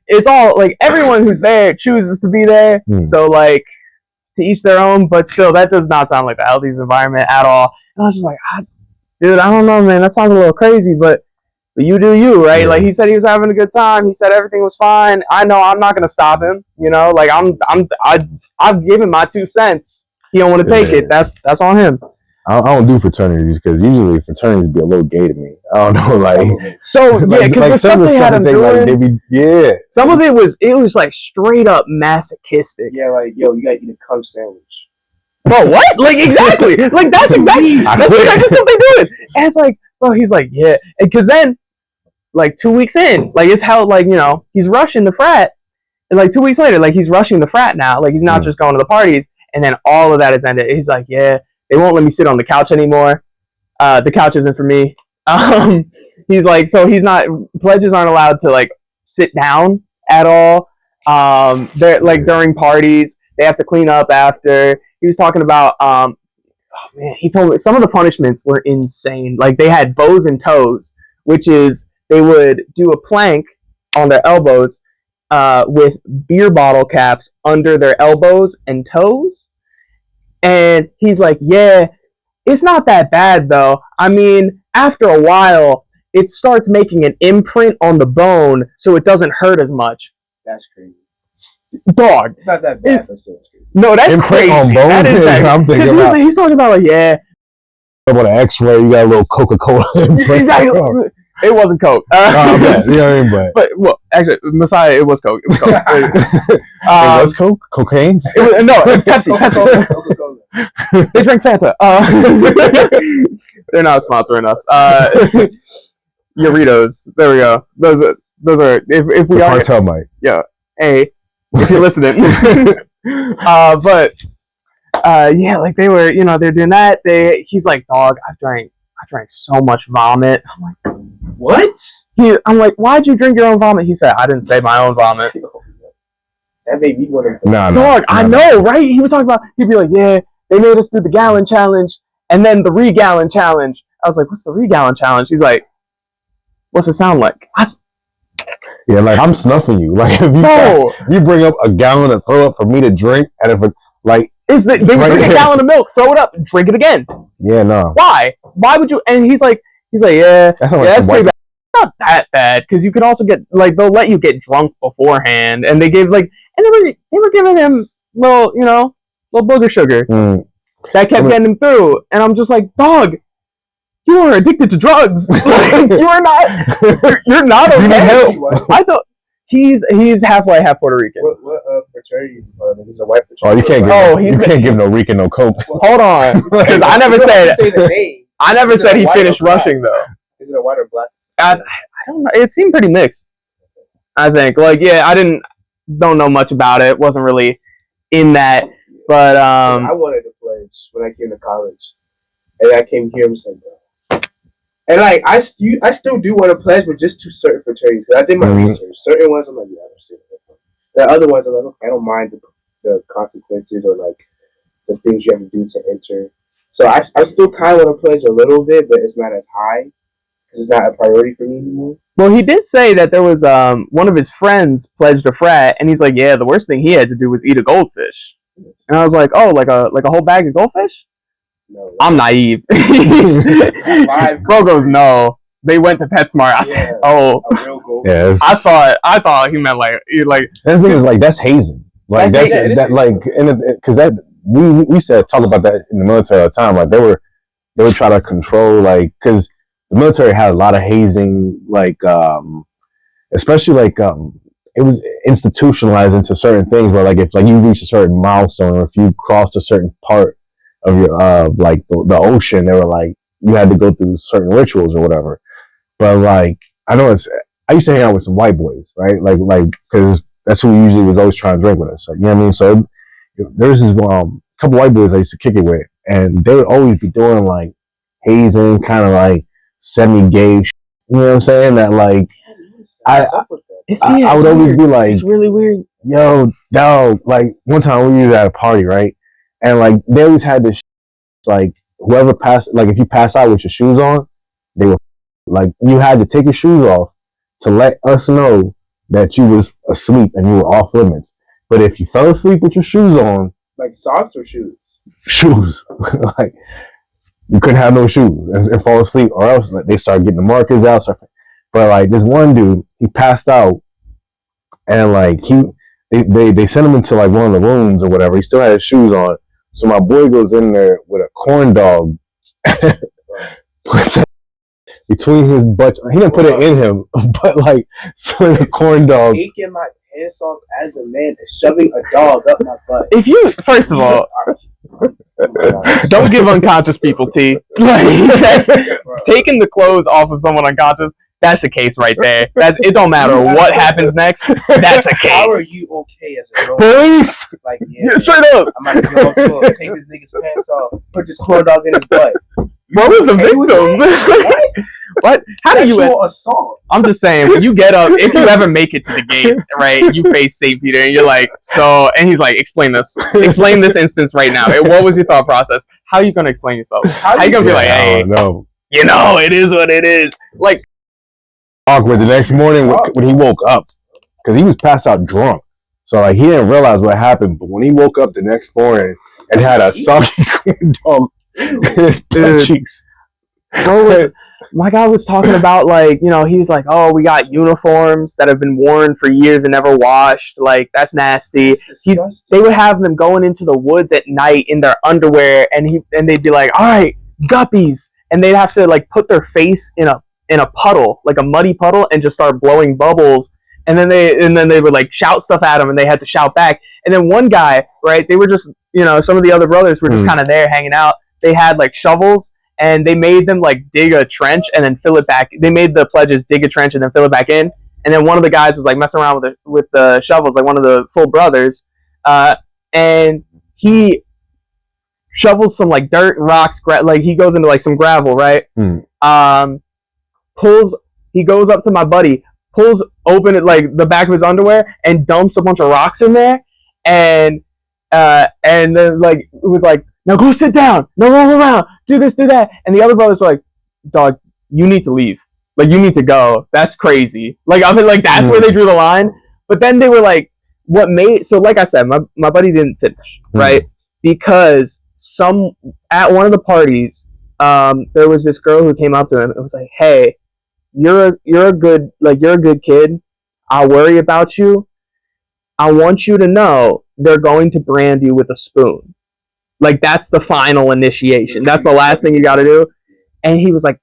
S4: it's all like everyone who's there chooses to be there. So like to each their own, but still that does not sound like the healthiest environment at all. And I was just like, dude, I don't know, man. That sounds a little crazy, but you do you, right? Yeah. Like he said he was having a good time. He said everything was fine. I know I'm not gonna stop him. Like I've given my 2 cents. He don't want to take it. That's on him.
S3: I don't do fraternities because usually fraternities be a little gay to me. I don't know, like
S4: so yeah, because the stuff they had him doing, some of it was like straight up masochistic.
S2: Yeah, like yo, you gotta eat a cum sandwich.
S4: Bro, what? Like exactly. Like that's exactly the stuff they doing. And it's like, bro, he's like, yeah, because then. Like 2 weeks in, like it's how like he's rushing the frat, and like 2 weeks later, like he's rushing the frat now. Like he's not just going to the parties, and then all of that is ended. He's like, yeah, they won't let me sit on the couch anymore. The couch isn't for me. He's like, so he's not. Pledges aren't allowed to like sit down at all. They're like during parties, they have to clean up after. He was talking about oh man, he told me some of the punishments were insane. Like they had bows and toes, which is they would do a plank on their elbows with beer bottle caps under their elbows and toes. And he's like, yeah, it's not that bad, though. I mean, after a while, it starts making an imprint on the bone so it doesn't hurt as much.
S2: That's crazy.
S4: Dog.
S2: It's not that bad. That's
S4: no, that's
S3: imprint
S4: crazy.
S3: On bone?
S4: That is that.
S3: I'm thinking about,
S4: he's talking about, like, yeah.
S3: About an X-ray, you got a little Coca-Cola imprint.
S4: Exactly. It wasn't Coke.
S3: You know what I mean? But
S4: well, actually, Messiah, it was Coke. It was Coke.
S3: It was Coke? Cocaine?
S4: No, Pepsi. Pepsi. They drink Fanta. They're not sponsoring us. Doritos. There we go. Those are if we
S3: the
S4: are
S3: cartel mic.
S4: Yeah. Hey, if you're listening. Yeah, like they were, they're doing that. He's like, dog, I drank so much vomit. I'm like, what? I'm like, why'd you drink your own vomit? He said, I didn't say my own vomit.
S2: That made me want to.
S4: Dog, I know, right? He was talking about. He'd be like, yeah, they made us do the gallon challenge and then the re-gallon challenge. I was like, what's the re-gallon challenge? He's like, what's it sound like?
S3: Yeah, like I'm snuffing you. Like if you bring up a gallon of throw up for me to drink, and if it's like.
S4: They would drink a gallon of milk, throw it up, and drink it again.
S3: Yeah, no.
S4: Why? Why would you? And he's like, yeah, that's pretty bad. Not that bad, because you could also get like they'll let you get drunk beforehand, and they gave and they were giving him little booger sugar that kept getting him through, and I'm just like, dog, you are addicted to drugs. Like, you're not okay. You need help. I thought. He's half white, half Puerto Rican.
S2: What fraternity is he part of? He's a white fraternity.
S3: Oh, you can't give no Rican no coke.
S4: Hold on, because I never said. I never said he finished rushing though.
S2: Is it a white or black?
S4: I don't know. It seemed pretty mixed. I think. Like, yeah, I don't know much about it. Wasn't really in that, but
S2: I wanted to play pledge when I came to college, and I came here. I was like, bro. And like I still do want to pledge, but just to certain fraternities. Because I did my research. Certain ones I'm like, yeah, I'm serious. The other ones I'm like, okay, I don't mind the consequences or like the things you have to do to enter. So I still kind of want to pledge a little bit, but it's not as high because it's not a priority for me anymore.
S4: Well, he did say that there was one of his friends pledged a frat, and he's like, yeah, the worst thing he had to do was eat a goldfish. And I was like, oh, like a whole bag of goldfish?
S2: No,
S4: I'm naive. Bro goes, no. They went to PetSmart. I said, oh.
S2: A real goldfish.
S4: Yeah, I thought he meant like
S3: That thing is like that's hazing. Like that's that like because that we said talk about that in the military all the time. Like they would try to control like because the military had a lot of hazing like especially like it was institutionalized into certain things where like if like you reach a certain milestone or if you crossed a certain part of your like the ocean, they were like you had to go through certain rituals or whatever. But like I used to hang out with some white boys, right? Like because that's who usually was always trying to drink with us. Like, you know what I mean? So there was this couple white boys I used to kick it with, and they would always be doing like hazing, kind of like semi-gay. You know what I'm saying? That like I would always be like,
S4: it's really weird.
S3: Yo, dog. Like one time we were at a party, right? And like they always had this like whoever passed, like if you pass out with your shoes on, they were like you had to take your shoes off to let us know that you was asleep and you were off limits. But if you fell asleep with your shoes on,
S2: like socks or shoes,
S3: like you couldn't have no shoes and fall asleep, or else like, they start getting the markers out. But like this one dude, he passed out, and like they sent him into like one of the rooms or whatever. He still had his shoes on, so my boy goes in there with a corn dog. Between his butt, he didn't put it in him, but like, so the corn dog.
S2: Taking my pants off as a man and shoving a dog up my butt.
S4: If you, first of all, don't give unconscious people tea. Like, that's, taking the clothes off of someone unconscious, that's a case right there. It don't matter what happens next, that's a case.
S2: How are you okay as a girl?
S3: Police!
S2: Like, yeah,
S4: straight up.
S2: I'm about to go up to him, take this nigga's pants off, put this corn dog in his butt.
S4: Bro was a victim. What? How do you
S2: assault?
S4: I'm just saying, when you get up, if you ever make it to the gates, right, you face St. Peter, and you're like, so, and he's like, explain this instance right now. What was your thought process? How are you gonna explain yourself? How are you gonna be like, hey,
S3: no,
S4: you know, it is what it is. Like
S3: awkward the next morning when he woke up because he was passed out drunk, so like he didn't realize what happened. But when he woke up the next morning and had a soggy corn dog in his butt cheeks.
S4: Bro, my guy was talking about like, you know, he was like, oh, we got uniforms that have been worn for years and never washed. Like, that's nasty. They would have them going into the woods at night in their underwear, and they'd be like, all right, guppies, and they'd have to like put their face in a puddle, like a muddy puddle, and just start blowing bubbles. And then they would like shout stuff at him, and they had to shout back. And then one guy, right, they were just, you know, some of the other brothers were just kind of there hanging out. They had like shovels, and they made them like dig a trench and then fill it back. They made the pledges dig a trench and then fill it back in. And then one of the guys was like messing around with the shovels, like one of the full brothers, and he shovels some like dirt and rocks. Like he goes into like some gravel, right? He goes up to my buddy, pulls open it like the back of his underwear, and dumps a bunch of rocks in there, and then like it was like, now go sit down, no roll around, do this, do that. And the other brothers were like, dog, you need to leave. Like, you need to go. That's crazy. Like, I mean, like, that's where they drew the line. But then they were like, so like I said, my buddy didn't finish, right? Because at one of the parties, there was this girl who came up to him and was like, hey, you're a good kid. I'll worry about you. I want you to know they're going to brand you with a spoon. Like, that's the final initiation. That's the last thing you got to do. And he was like,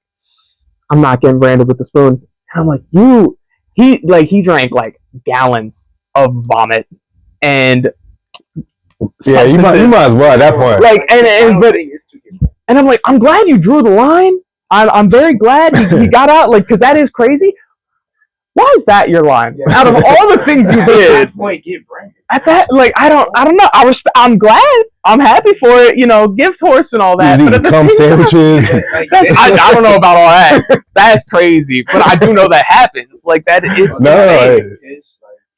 S4: I'm not getting branded with the spoon. And I'm like, he drank like gallons of vomit and
S3: yeah, you might as well at that point.
S4: Like, and I'm like, I'm glad you drew the line. I'm very glad he got out, like, because that is crazy. Why is that your line? Out of all the things you did,
S2: Get branded.
S4: at that, like, I don't know. I'm glad. I'm happy for it. You know, gift horse and all that.
S3: But at the same sandwiches.
S4: I don't know about all that. That's crazy. But I do know that happens. Like, that is.
S3: No,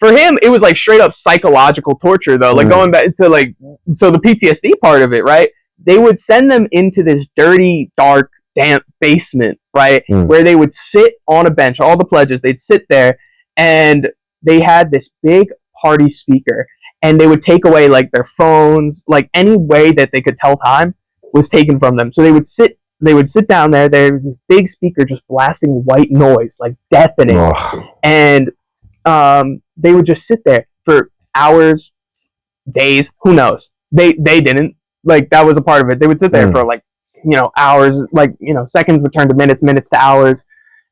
S4: for him, it was like straight up psychological torture, though. Like, going back to, like, so the PTSD part of it, right? They would send them into this dirty, dark, damp basement, right? Where they would sit on a bench, all the pledges, they'd sit there, and they had this big party speaker, and they would take away, like, their phones, like, any way that they could tell time was taken from them. So they would sit down there, there was this big speaker just blasting white noise, like deafening, and they would just sit there for hours, days, who knows. They didn't, like, that was a part of it. They would sit there for, like, you know, hours, like, you know, seconds would turn to minutes, minutes to hours,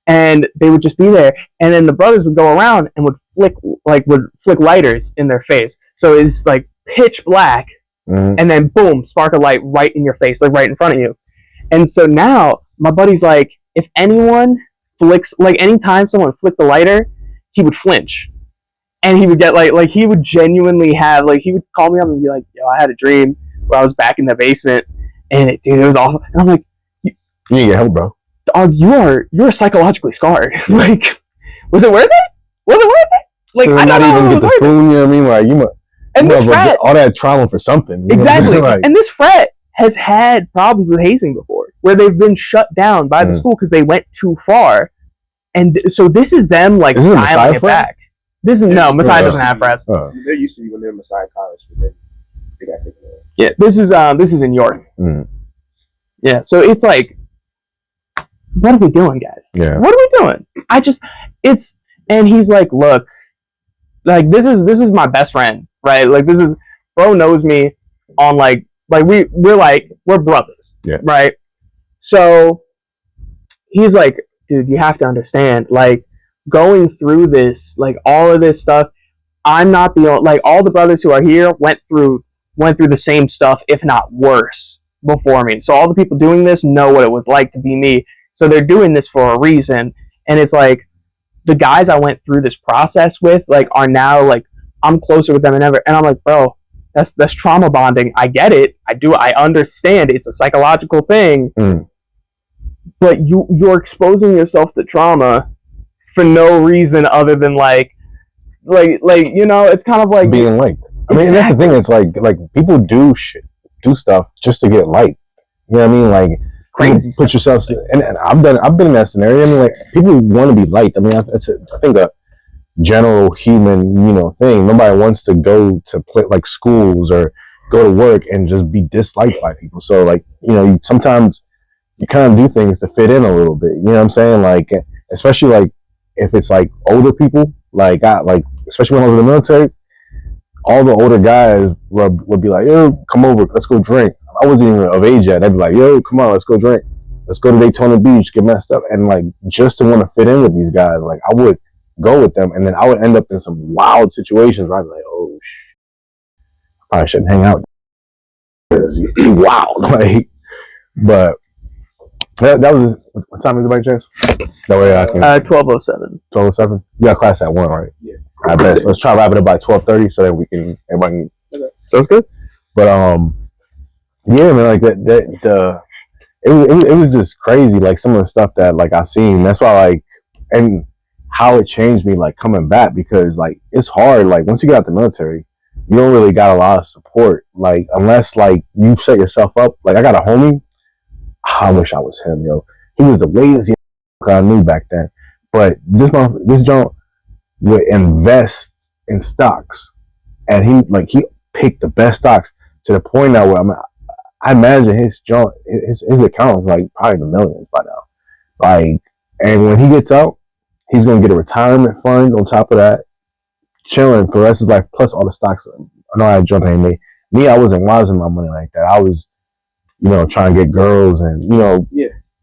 S4: and they would just be there. And then the brothers would go around and would flick lighters in their face. So it's like pitch black, and then boom, spark a light right in your face, like right in front of you. And so now my buddy's like, if anyone flicks, like, anytime someone flicked the lighter, he would flinch. And he would get like he would genuinely have, like, he would call me up and be like, yo, I had a dream where I was back in the basement, and it was awful. And I'm like,
S3: you need to get help, bro.
S4: Dog, you're psychologically scarred. Like, was it worth it? Was it worth it? Like,
S3: so
S4: I don't
S3: not
S4: know.
S3: even get the spoon, you know what I mean? Like, you frat, all that trauma for something.
S4: Exactly.
S3: Like,
S4: and this frat has had problems with hazing before, where they've been shut down by the school because they went too far. And so this is them, like, dialing it back. This is Messiah doesn't have frats.
S2: There used to be when they were Messiah College, but then they got taken away.
S4: Yeah, this is in York. Yeah, so it's like, what are we doing, guys?
S3: Yeah.
S4: What are we doing? And he's like, look, like, this is my best friend, right? Like, bro knows me on, like we're brothers, right? So he's like, dude, you have to understand, like, going through this, like, all of this stuff, I'm not the only, like, all the brothers who are here went through the same stuff, if not worse, before me. So all the people doing this know what it was like to be me. So they're doing this for a reason. And it's like, the guys I went through this process with, like, are now, like, I'm closer with them than ever. And I'm like, bro, that's trauma bonding. I get it. I understand. It's a psychological thing. But you're exposing yourself to trauma for no reason other than, like, you know, it's kind of like
S3: being liked. I mean, that's the thing. It's like people do stuff just to get liked. You know what I mean? Like, crazy. Put yourself, and I've been in that scenario. I mean, like, people want to be liked. I mean, I think a general human, you know, thing. Nobody wants to go to play, like, schools or go to work and just be disliked by people. So, like, you know, sometimes you kind of do things to fit in a little bit. You know what I'm saying? Like, especially, like, if it's, like, older people, like, especially when I was in the military, all the older guys would be like, yo, come over, let's go drink. I wasn't even of age yet. They'd be like, yo, come on, let's go drink. Let's go to Daytona Beach, get messed up. And, like, just to want to fit in with these guys, like, I would go with them, and then I would end up in some wild situations where I'd be like, oh, I probably shouldn't hang out. Because wild. Like, but that was, what time is it by chance? That way I can.
S4: 12:07.
S3: 12:07? You got class at 1, right?
S2: Yeah.
S3: I bet. Let's try to wrap it up by 12:30 so that everybody can.
S4: Sounds good.
S3: But, yeah, man, like, it was just crazy, like, some of the stuff that, like, I seen. That's why, like, and how it changed me, like, coming back, because, like, it's hard. Like, once you get out the military, you don't really got a lot of support, like, unless, like, you set yourself up. Like, I got a homie. I wish I was him, yo. He was the laziest I knew back then. But this joint would invest in stocks, and he picked the best stocks to the point now where I imagine his account is, like, probably the millions by now. Like, and when he gets out, he's gonna get a retirement fund on top of that, chilling for the rest of his life, plus all the stocks. I know I had jumped in me. I wasn't losing my money like that. I was, you know, trying to get girls and, you know,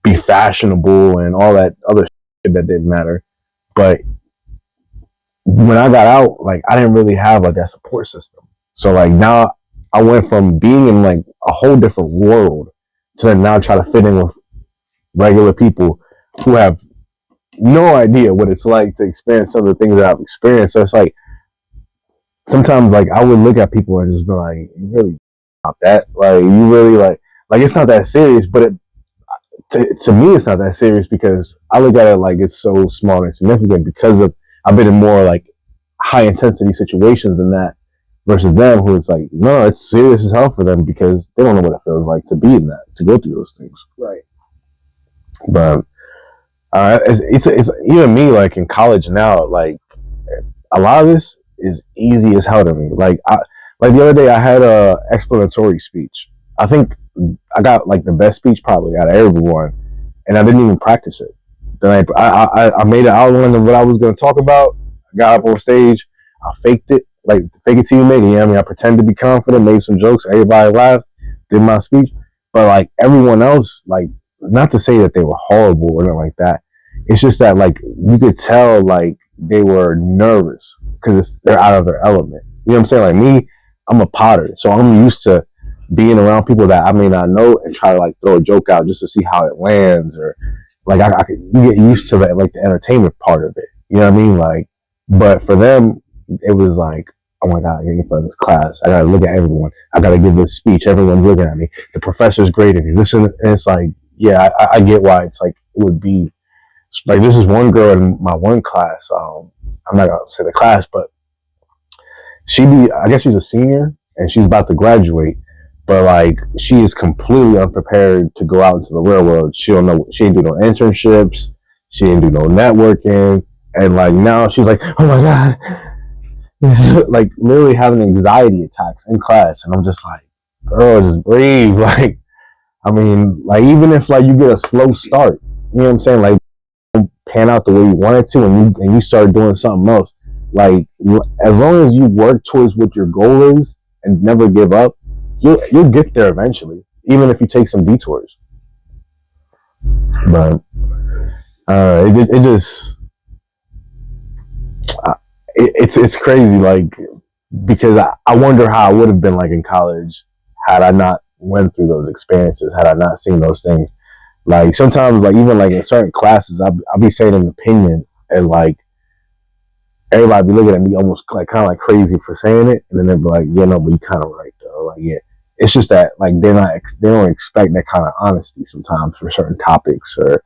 S3: be fashionable and all that other shit that didn't matter. But when I got out, like, I didn't really have, like, that support system. So, like, now I went from being in, like, a whole different world to now try to fit in with regular people who have no idea what it's like to experience some of the things that I've experienced. So it's like sometimes like I would look at people and just be like, you really about that? Like you really like it's not that serious, but to me it's not that serious because I look at it like it's so small and significant because of I've been in more like high intensity situations than that versus them who it's like, no, it's serious as hell for them because they don't know what it feels like to be in that, to go through those things.
S2: Right.
S3: But it's even me like in college now, like a lot of this is easy as hell to me. Like the other day I had a explanatory speech. I think I got like the best speech probably out of everyone, and I didn't even practice it. Then I made an outline of what I was going to talk about. I got up on stage, I faked it, like fake it till you make it. You know what I mean? I pretended to be confident, made some jokes, everybody laughed, did my speech. But like everyone else, like not to say that they were horrible or anything like that. It's just that like you could tell like they were nervous because they're out of their element. You know what I'm saying? Like me, I'm a potter, so I'm used to being around people that I may not know and try to like throw a joke out just to see how it lands, or like I could get used to that, like the entertainment part of it. You know what I mean? Like, but for them, it was like, oh my God, I gotta get in front of this class. I gotta look at everyone. I gotta give this speech. Everyone's looking at me. The professor's grading me. Listen, and it's like, yeah, I get why it's like it would be like this is one girl in my one class. I'm not gonna say the class, but I guess she's a senior and she's about to graduate. But like she is completely unprepared to go out into the real world. She don't know. She ain't do no internships. She ain't do no networking. And like now she's like, oh my God, like literally having anxiety attacks in class. And I'm just like, girl, just breathe. Like, I mean, like even if like you get a slow start, you know what I'm saying? Like don't pan out the way you want it to, and you start doing something else. Like as long as you work towards what your goal is and never give up, you'll get there eventually, even if you take some detours. But it's crazy, like because I wonder how I would have been like in college had I not went through those experiences, had I not seen those things. Like sometimes, like even like in certain classes, I'll be saying an opinion, and like everybody be looking at me almost like kind of like crazy for saying it, and then they'll be like, "Yeah, no, but you kind of right though." Like, yeah, it's just that like they don't expect that kind of honesty sometimes for certain topics, or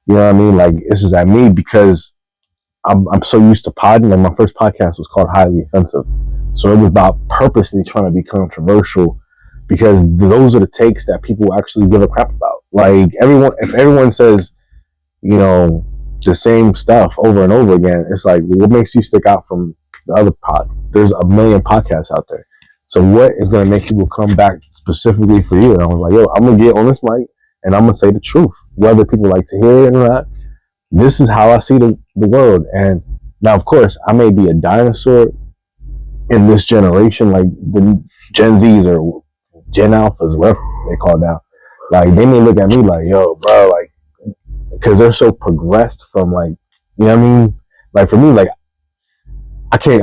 S3: you know what I mean. Like it's just at me because I'm so used to podding. Like my first podcast was called Highly Offensive, so it was about purposely trying to be controversial because those are the takes that people actually give a crap about. Like if everyone says, you know, the same stuff over and over again, it's like, what makes you stick out from the other pod? There's a million podcasts out there. So what is going to make people come back specifically for you? And I was like, yo, I'm going to get on this mic and I'm going to say the truth, whether people like to hear it or not. This is how I see the world. And now, of course, I may be a dinosaur in this generation, like the Gen Zs or Gen Alphas, whatever they call it now. Like, they may look at me like, yo, bro, like, because they're so progressed from like, you know what I mean? Like for me, like I couldn't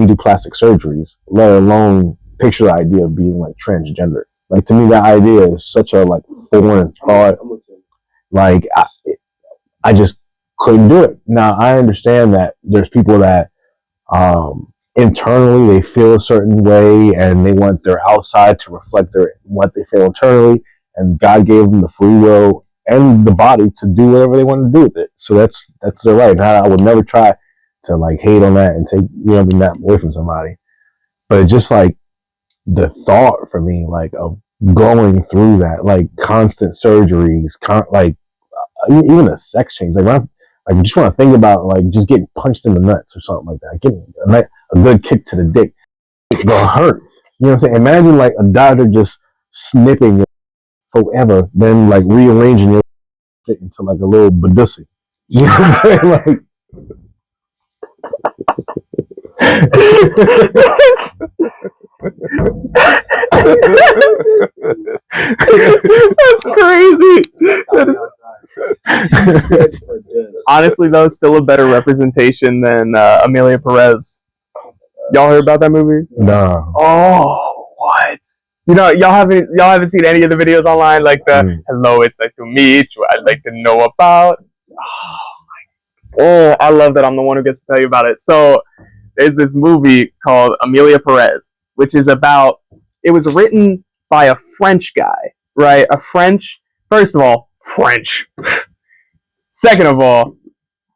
S3: do plastic surgeries, let alone picture the idea of being like transgender. Like to me, that idea is such a like foreign thought. Like I just couldn't do it. Now I understand that there's people that internally they feel a certain way and they want their outside to reflect what they feel internally, and God gave them the free will and the body to do whatever they want to do with it. So that's their right. Now I would never try to like hate on that and take that away from somebody. But just like the thought for me, like of going through that, like constant surgeries, like even a sex change, like I just want to think about like just getting punched in the nuts or something like that, getting a good kick to the dick, it's gonna hurt. You know what I'm saying? Imagine like a doctor just snipping forever, then like rearranging your shit into like a little badussi. You know what I'm saying? Like
S4: That's crazy. Honestly, though, still a better representation than Amelia Perez. Y'all heard about that movie?
S3: No.
S4: Oh, what? You know, y'all haven't seen any of the videos online, like the "Hello, it's nice to meet you. I'd like to know about." Oh, I love that I'm the one who gets to tell you about it. So there's this movie called Amelia Perez, which is about. It was written by a French guy, right? First of all, French. Second of all,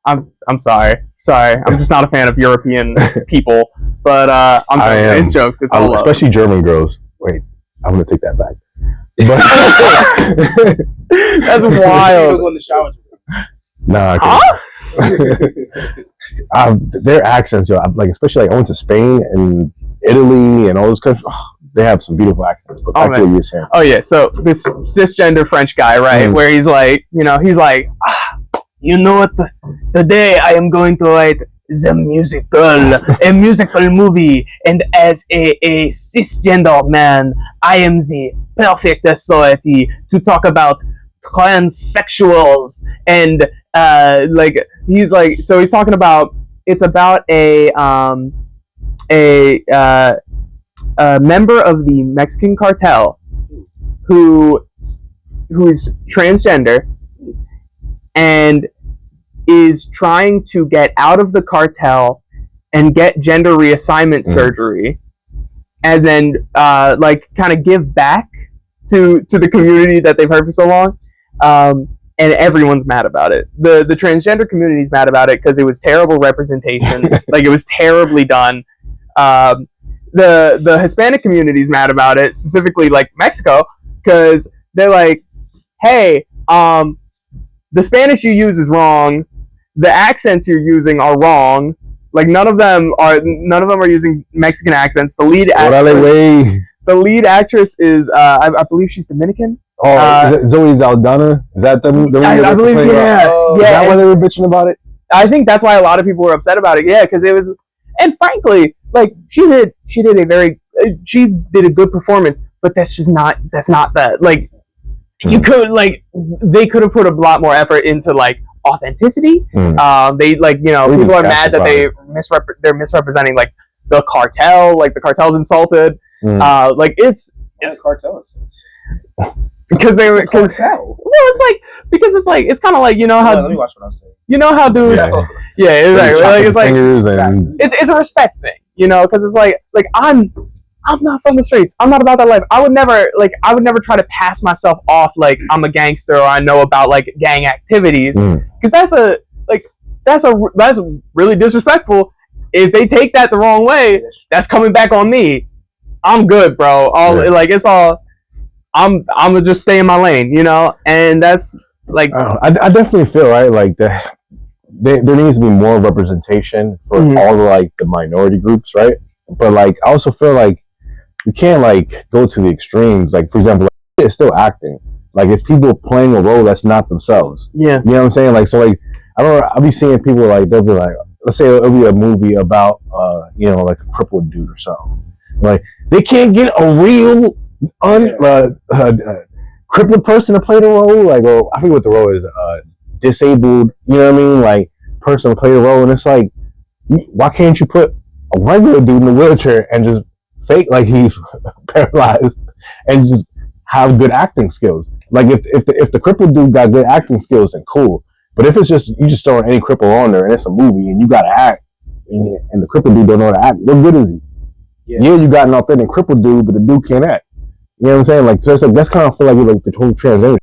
S4: I'm sorry. I'm just not a fan of European people. But it's jokes. It's all love.
S3: Especially German girls. Wait, I'm gonna take that back. But
S4: that's wild.
S2: Go in the shower.
S3: Nah, their accents, yo, like especially like I went to Spain and Italy and all those countries. Oh, they have some beautiful accents. But back to what you were saying.
S4: Oh yeah, so this cisgender French guy, right, where he's like, you know what? Today I am going to write a musical movie, and as a cisgender man, I am the perfect authority to talk about transsexuals, and he's talking about, it's about a member of the Mexican cartel who is transgender and is trying to get out of the cartel and get gender reassignment surgery, and then kind of give back to the community that they've heard for so long. And everyone's mad about it. The transgender community is mad about it because it was terrible representation. Like, it was terribly done. The Hispanic community is mad about it, specifically like Mexico, because they're like, hey, the Spanish you use is wrong. The accents you're using are wrong. Like, none of them are using Mexican accents. The lead actress is I believe she's Dominican.
S3: Oh, is Zoe Saldana? Is that the
S4: I believe, yeah.
S3: Is that why they were bitching about it?
S4: I think that's why a lot of people were upset about it. Yeah, because it was, and frankly, like, she did a good performance, but that's not that. Like, you could, like, they could have put a lot more effort into, like, authenticity. They, like, people are mad that they're misrepresenting, like, the cartel. Like, the cartel's insulted. Like, it's
S2: cartel.
S4: Because they were, it's kind of like, how,
S2: let me watch what I'm saying.
S4: How dudes, exactly. It's a respect thing, because it's like I'm not from the streets. I'm not about that life. I would never try to pass myself off like I'm a gangster or I know about like gang activities, because that's really disrespectful. If they take that the wrong way, that's coming back on me. I'm good, bro. I'm gonna just stay in my lane, and that's like,
S3: I definitely feel, right, like there needs to be more representation for all the minority groups, right? But like, I also feel like you can't like go to the extremes. Like, for example, like, it's still acting. Like, it's people playing a role that's not themselves.
S4: Yeah,
S3: you know what I'm saying? Like, so like, I don't know. I'll be seeing people like, they'll be like, let's say it'll be a movie about like a crippled dude or something. Like, they can't get a real crippled person to play the role, like, or I forget what the role is, disabled, you know what I mean, like, person to play the role, and it's like, why can't you put a regular dude in a wheelchair and just fake like he's paralyzed and just have good acting skills? Like, if the crippled dude got good acting skills, then cool. But if it's just you just throwing any cripple on there and it's a movie and you gotta act, and the crippled dude don't know how to act, what good is he? Yeah, you got an authentic crippled dude, but the dude can't act. You know what I'm saying? Like, so it's like, that's kind of feel like with like the total transgender.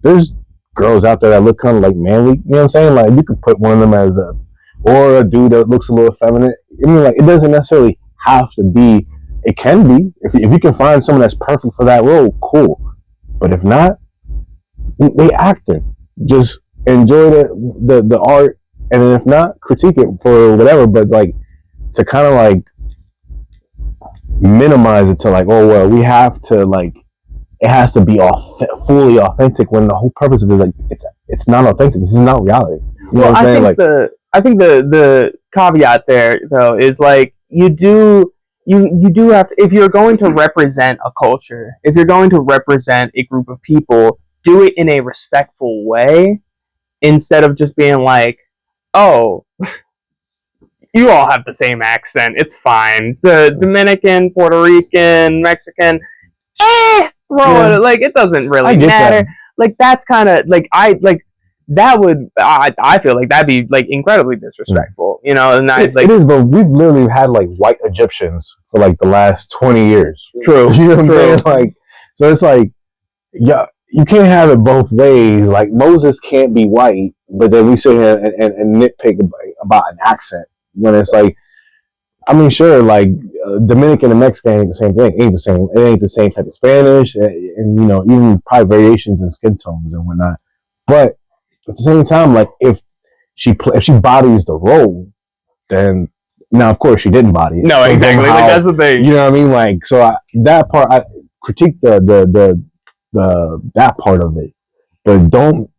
S3: There's girls out there that look kind of like manly. You know what I'm saying? Like, you could put one of them as or a dude that looks a little feminine. I mean, like, it doesn't necessarily have to be. It can be. If you can find someone that's perfect for that role, cool. But if not, they acting. Just enjoy the art, and then if not, critique it for whatever. But like, to kind of like minimize it to like, oh well, we have to like, it has to be fully authentic, when the whole purpose of it is like, it's not authentic. This is not reality. You know what I'm saying?
S4: I think the caveat there though is like, you do have to, if you're going to represent a culture, if you're going to represent a group of people, do it in a respectful way, instead of just being like, oh, you all have the same accent, it's fine. The Dominican, Puerto Rican, Mexican, throw it. Like, it doesn't really matter. That. Like, that's kind of like, that would I feel like that'd be like incredibly disrespectful, you know. And
S3: it is, but we've literally had like white Egyptians for like the last 20 years.
S4: True.
S3: You know what I'm saying? Like, so it's like, yeah, you can't have it both ways. Like Moses can't be white, but then we sit here and nitpick about an accent when it's like, I mean, sure, like Dominican and Mexican ain't the same thing. It ain't the same. It ain't the same type of Spanish, and you know, even probably variations in skin tones and whatnot. But at the same time, like if she bodies the role, then now of course she didn't body it.
S4: No, exactly. Like that's the thing.
S3: You know what I mean? Like so that part I critique the that part of it, but don't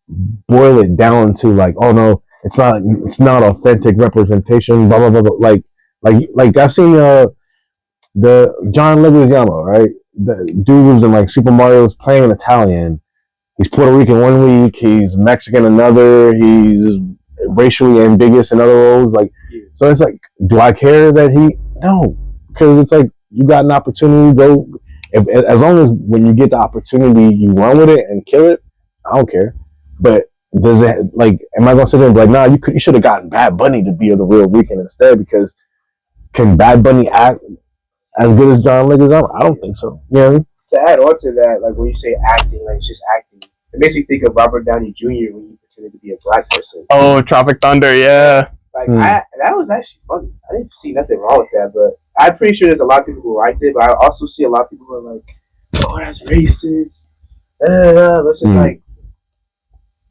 S3: boil it down to like, oh no, it's not authentic representation. Blah blah blah. Blah. Like I've seen the John Leguizamo, right? The dude was in like Super Mario's playing Italian. He's Puerto Rican one week, he's Mexican another, he's racially ambiguous in other roles. Like, so it's like, do I care that no, because it's like you got an opportunity to go. As long as when you get the opportunity, you run with it and kill it, I don't care. But does it like? Am I gonna sit there and be like, nah, you should have gotten Bad Bunny to be the real Weeknd instead? Because can Bad Bunny act as good as John Leguizamo? I don't think so. You know what I mean?
S2: To add on to that, like when you say acting, like it's just acting. It makes me think of Robert Downey Jr. when he pretended to be a black person.
S4: Oh, Tropic Thunder, yeah.
S2: Like that was actually funny. I didn't see nothing wrong with that, but I'm pretty sure there's a lot of people who liked it. But I also see a lot of people who are like, "Oh, that's racist." It's just like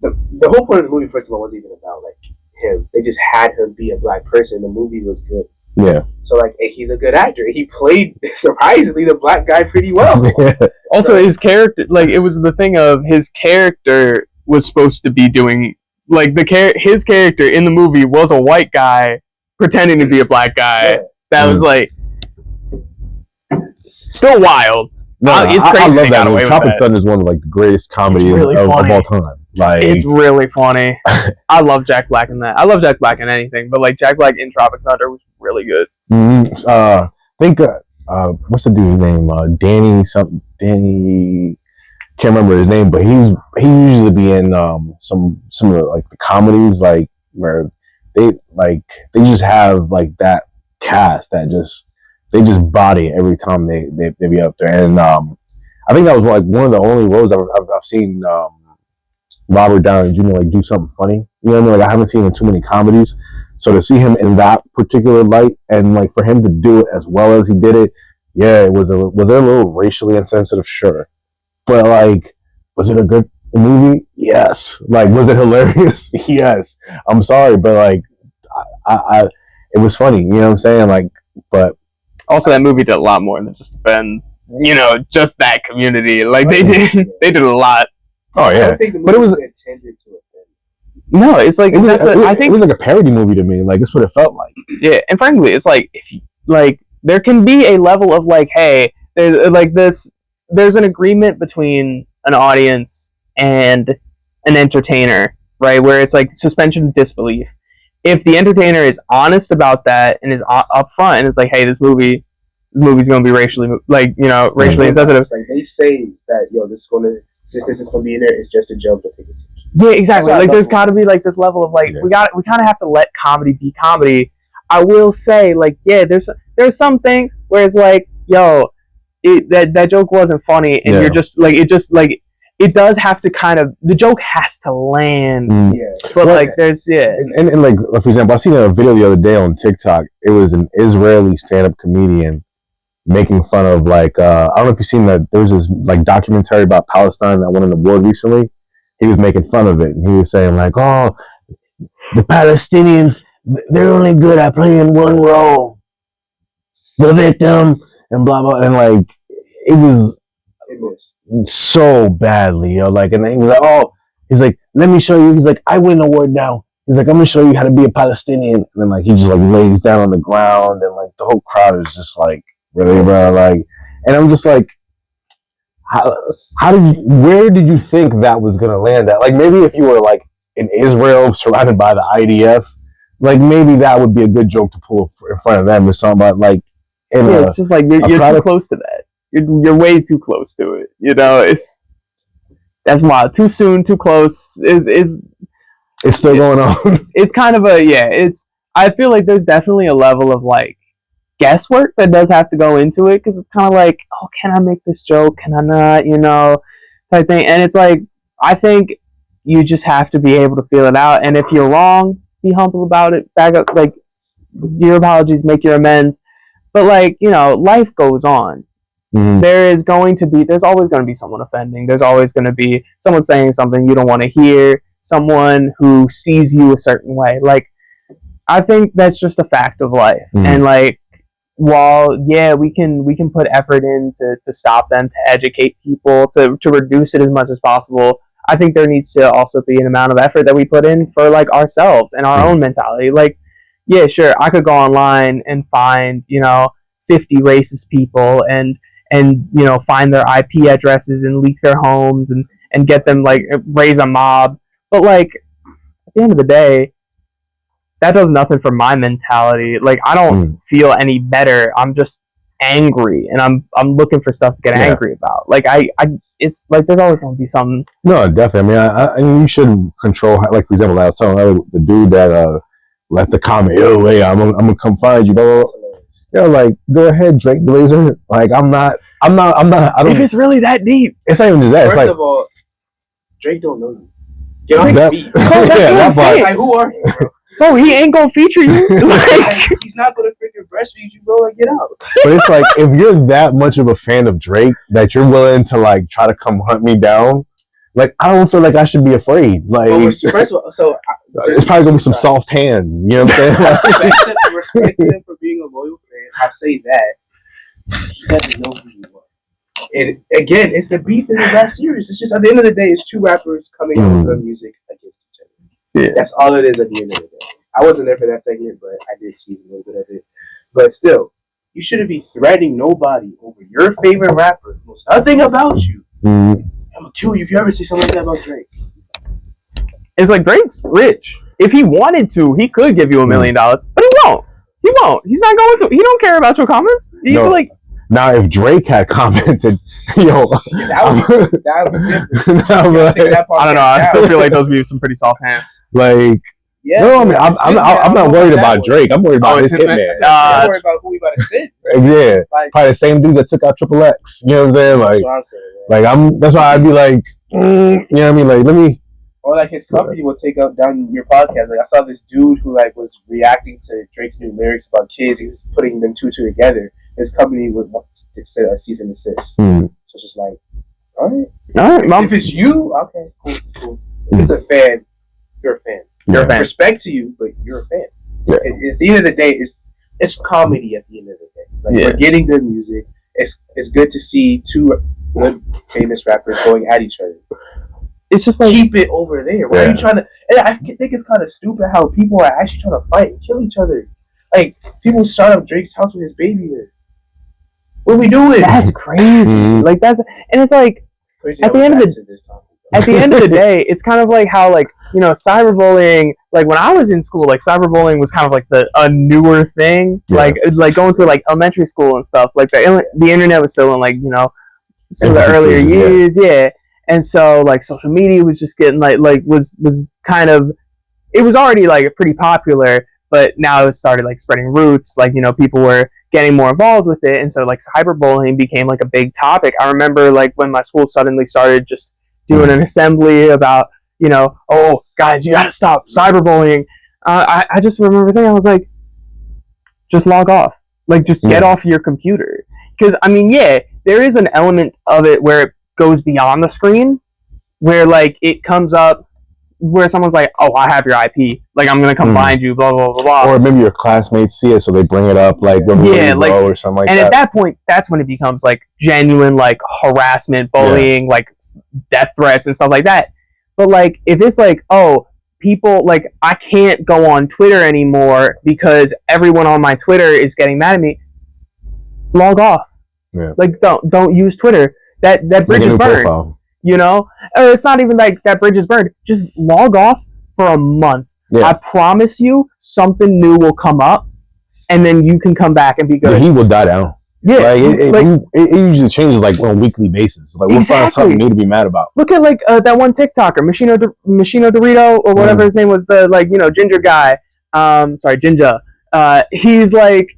S2: the whole point of the movie. First of all, wasn't even about like him. They just had him be a black person. The movie was good.
S3: Yeah.
S2: So like, he's a good actor. He played surprisingly the black guy pretty well.
S4: Also, his character, like it was the thing of his character was supposed to be doing like his character in the movie was a white guy pretending to be a black guy. Yeah. That was like still wild.
S3: No,
S4: it's crazy.
S3: I love that movie. Tropic Thunder is one of like the greatest comedies
S4: really
S3: of all time. Like,
S4: it's really funny. I love Jack Black in that. I love Jack Black in anything, but like Jack Black in Tropic Thunder was really good.
S3: I think what's the dude's name? Danny. Can't remember his name, but he usually be in some of the, like the comedies, like where they just have like that cast that they just body it every time they be up there. And I think that was like one of the only roles I've seen Robert Downey Jr. like do something funny. You know what I mean? Like I haven't seen him in too many comedies. So to see him in that particular light and like for him to do it as well as he did it, yeah, was it a little racially insensitive? Sure. But like, was it a good movie? Yes. Like, was it hilarious? Yes. I'm sorry, but like I it was funny, you know what I'm saying? Like, but
S4: also that movie did a lot more than just offend, you know, just that community. Like they did a lot.
S3: Oh yeah,
S2: but it was intended to offend.
S4: No, it's like
S3: I think it was like a parody movie to me. Like that's what it felt like.
S4: Yeah, and frankly, it's like if you, like there can be a level of like, hey, there's like this. There's an agreement between an audience and an entertainer, right? Where it's like suspension of disbelief. If the entertainer is honest about that and is upfront and it's like, hey, this movie's gonna be racially, like, you know, racially insensitive.
S2: Like they say that, this is gonna be in there. It's just a joke. Don't take it seriously.
S4: Yeah, exactly. Like there's got to be like this level of like we kind of have to let comedy be comedy. I will say like there's some things where it's like that joke wasn't funny and you're just like it does have to kind of the joke has to land. But like there's
S3: and like for example, I seen a video the other day on TikTok. It was an Israeli stand-up comedian making fun of like I don't know if you've seen that. There was this like documentary about Palestine that won an award recently. He was making fun of it and he was saying like, oh, the Palestinians, they're only good at playing one role, the victim, and blah blah, and like it was so badly, like, and then he was like, oh, he's like, let me show you. He's like, I win an award now. He's like, I'm gonna show you how to be a Palestinian. And then like he just like lays down on the ground, and like the whole crowd is just like, really, bro, like, and I'm just like, where did you think that was gonna land at? Like maybe if you were like in Israel surrounded by the IDF, like maybe that would be a good joke to pull in front of them or something. But like,
S4: it's just like you're too close to that. You're way too close to it. You know, that's wild. Too soon, too close. Is
S3: It's still going on.
S4: It's kind of I feel like there's definitely a level of like guesswork that does have to go into it, because it's kind of like, oh, can I make this joke? Can I not? Type thing. And it's like, I think you just have to be able to feel it out. And if you're wrong, be humble about it. Back up, like, your apologies, make your amends. But like, life goes on. Mm-hmm. There's always going to be someone offending. There's always going to be someone saying something you don't want to hear. Someone who sees you a certain way. Like, I think that's just a fact of life. Mm-hmm. And like, while we can put effort in to stop them, to educate people, to reduce it as much as possible, I think there needs to also be an amount of effort that we put in for like ourselves and our own mentality. Like, yeah, sure, I could go online and find 50 racist people and find their IP addresses and leak their homes and get them, like, raise a mob. But like, at the end of the day, that does nothing for my mentality. Like, I don't feel any better. I'm just angry, and I'm looking for stuff to get angry about. Like, it's like there's always going to be something.
S3: No, definitely. I mean, you shouldn't control. Like, for example, I was telling the dude that left the comment, yo, hey, I'm gonna come find you, blah, blah, blah. Like, go ahead, Drake Glazer. Like, I don't.
S4: If it's really that deep,
S3: it's not even just that.
S2: First
S3: it's
S2: of all, Drake don't know you. Get off
S3: that,
S2: me.
S4: That's what I'm saying.
S2: Like, who are you, bro?
S4: Bro, he ain't gonna feature you.
S2: Like, he's not gonna freaking breastfeed you, bro. Like, get out.
S3: But it's like, if you're that much of a fan of Drake that you're willing to like try to come hunt me down, like, I don't feel like I should be afraid. Like,
S2: first of all,
S3: it's probably gonna be some soft hands. You know what I'm saying?
S2: Respect him for being a loyal fan. I'll say that. He doesn't know who you are. And again, it's the beef isn't that serious. It's just, at the end of the day, it's two rappers coming out with good music against each other. Yeah. That's all it is at the end of the day. I wasn't there for that segment, but I did see a little bit of it. But still, you shouldn't be threatening nobody over your favorite rapper who knows nothing about you. I'm gonna kill you if you ever say something like that about Drake.
S4: It's like, Drake's rich. If he wanted to, he could give you $1 million, but he won't. He won't. He's not going to. He don't care about your comments. He's like.
S3: Now, if Drake had commented,
S2: that would be different.
S4: I don't know. I still feel like those would be some pretty soft hands.
S3: Like, no, I mean, I'm not worried about Drake. I'm worried about his hitman.
S2: I'm worried about who we about to sit.
S3: Yeah, like, probably the same dudes that took out Triple X. You know what I'm saying? Like, that's why I'd be like, you know what I mean? Like, let me.
S2: Or like his company will take up down your podcast. Like, I saw this dude who like was reacting to Drake's new lyrics about kids. He was putting them two together. His company would cease and desist. So it's just like, all right. If it's you, okay, cool. If it's a fan, you're a fan.
S4: You're a fan.
S2: Respect to you, but you're a fan. Yeah. At the end of the day, it's comedy. At the end of the day, like, we're getting good music. It's good to see two good famous rappers going at each other.
S4: It's just like,
S2: keep it over there. Why are you trying to? And I think it's kind of stupid how people are actually trying to fight and kill each other. Like, people shot up Drake's house with his baby there. What are we doing?
S4: That's crazy. Like, and it's like, at the end of the day, it's kind of like how, like, cyberbullying. Like, when I was in school, like, cyberbullying was kind of like a newer thing. Yeah. Like going through like elementary school and stuff. Like, the internet was still in, like, some of the earlier years. Yeah. And so, like, social media was just getting was kind of, it was already like pretty popular, but now it started like spreading roots. Like, people were getting more involved with it, and so like cyberbullying became like a big topic. I remember like when my school suddenly started just doing an assembly about, oh guys, you gotta stop cyberbullying. I just remember thinking, I was like, just log off, like, just get off your computer, because I mean, there is an element of it where it goes beyond the screen, where like it comes up where someone's like, oh, I have your IP, like, I'm gonna come find you, blah blah blah blah.
S3: Or maybe your classmates see it, so they bring it up, like, when like, or something like that.
S4: And at that point, that's when it becomes like genuine, like, harassment, bullying, like death threats and stuff like that. But like, if it's like, oh, people, like, I can't go on Twitter anymore because everyone on my Twitter is getting mad at me, log off. Yeah. Like, don't use Twitter. That bridge is burned. Profile. It's not even like that bridge is burned. Just log off for a month. Yeah. I promise you, something new will come up, and then you can come back and be good.
S3: Yeah, he will die down.
S4: Yeah,
S3: Like it usually changes like on a weekly basis. Like we'll find something new to be mad about.
S4: Look at like that one TikToker, Machino Dorito or whatever his name was, the like ginger guy. Sorry, Ginger. He's like,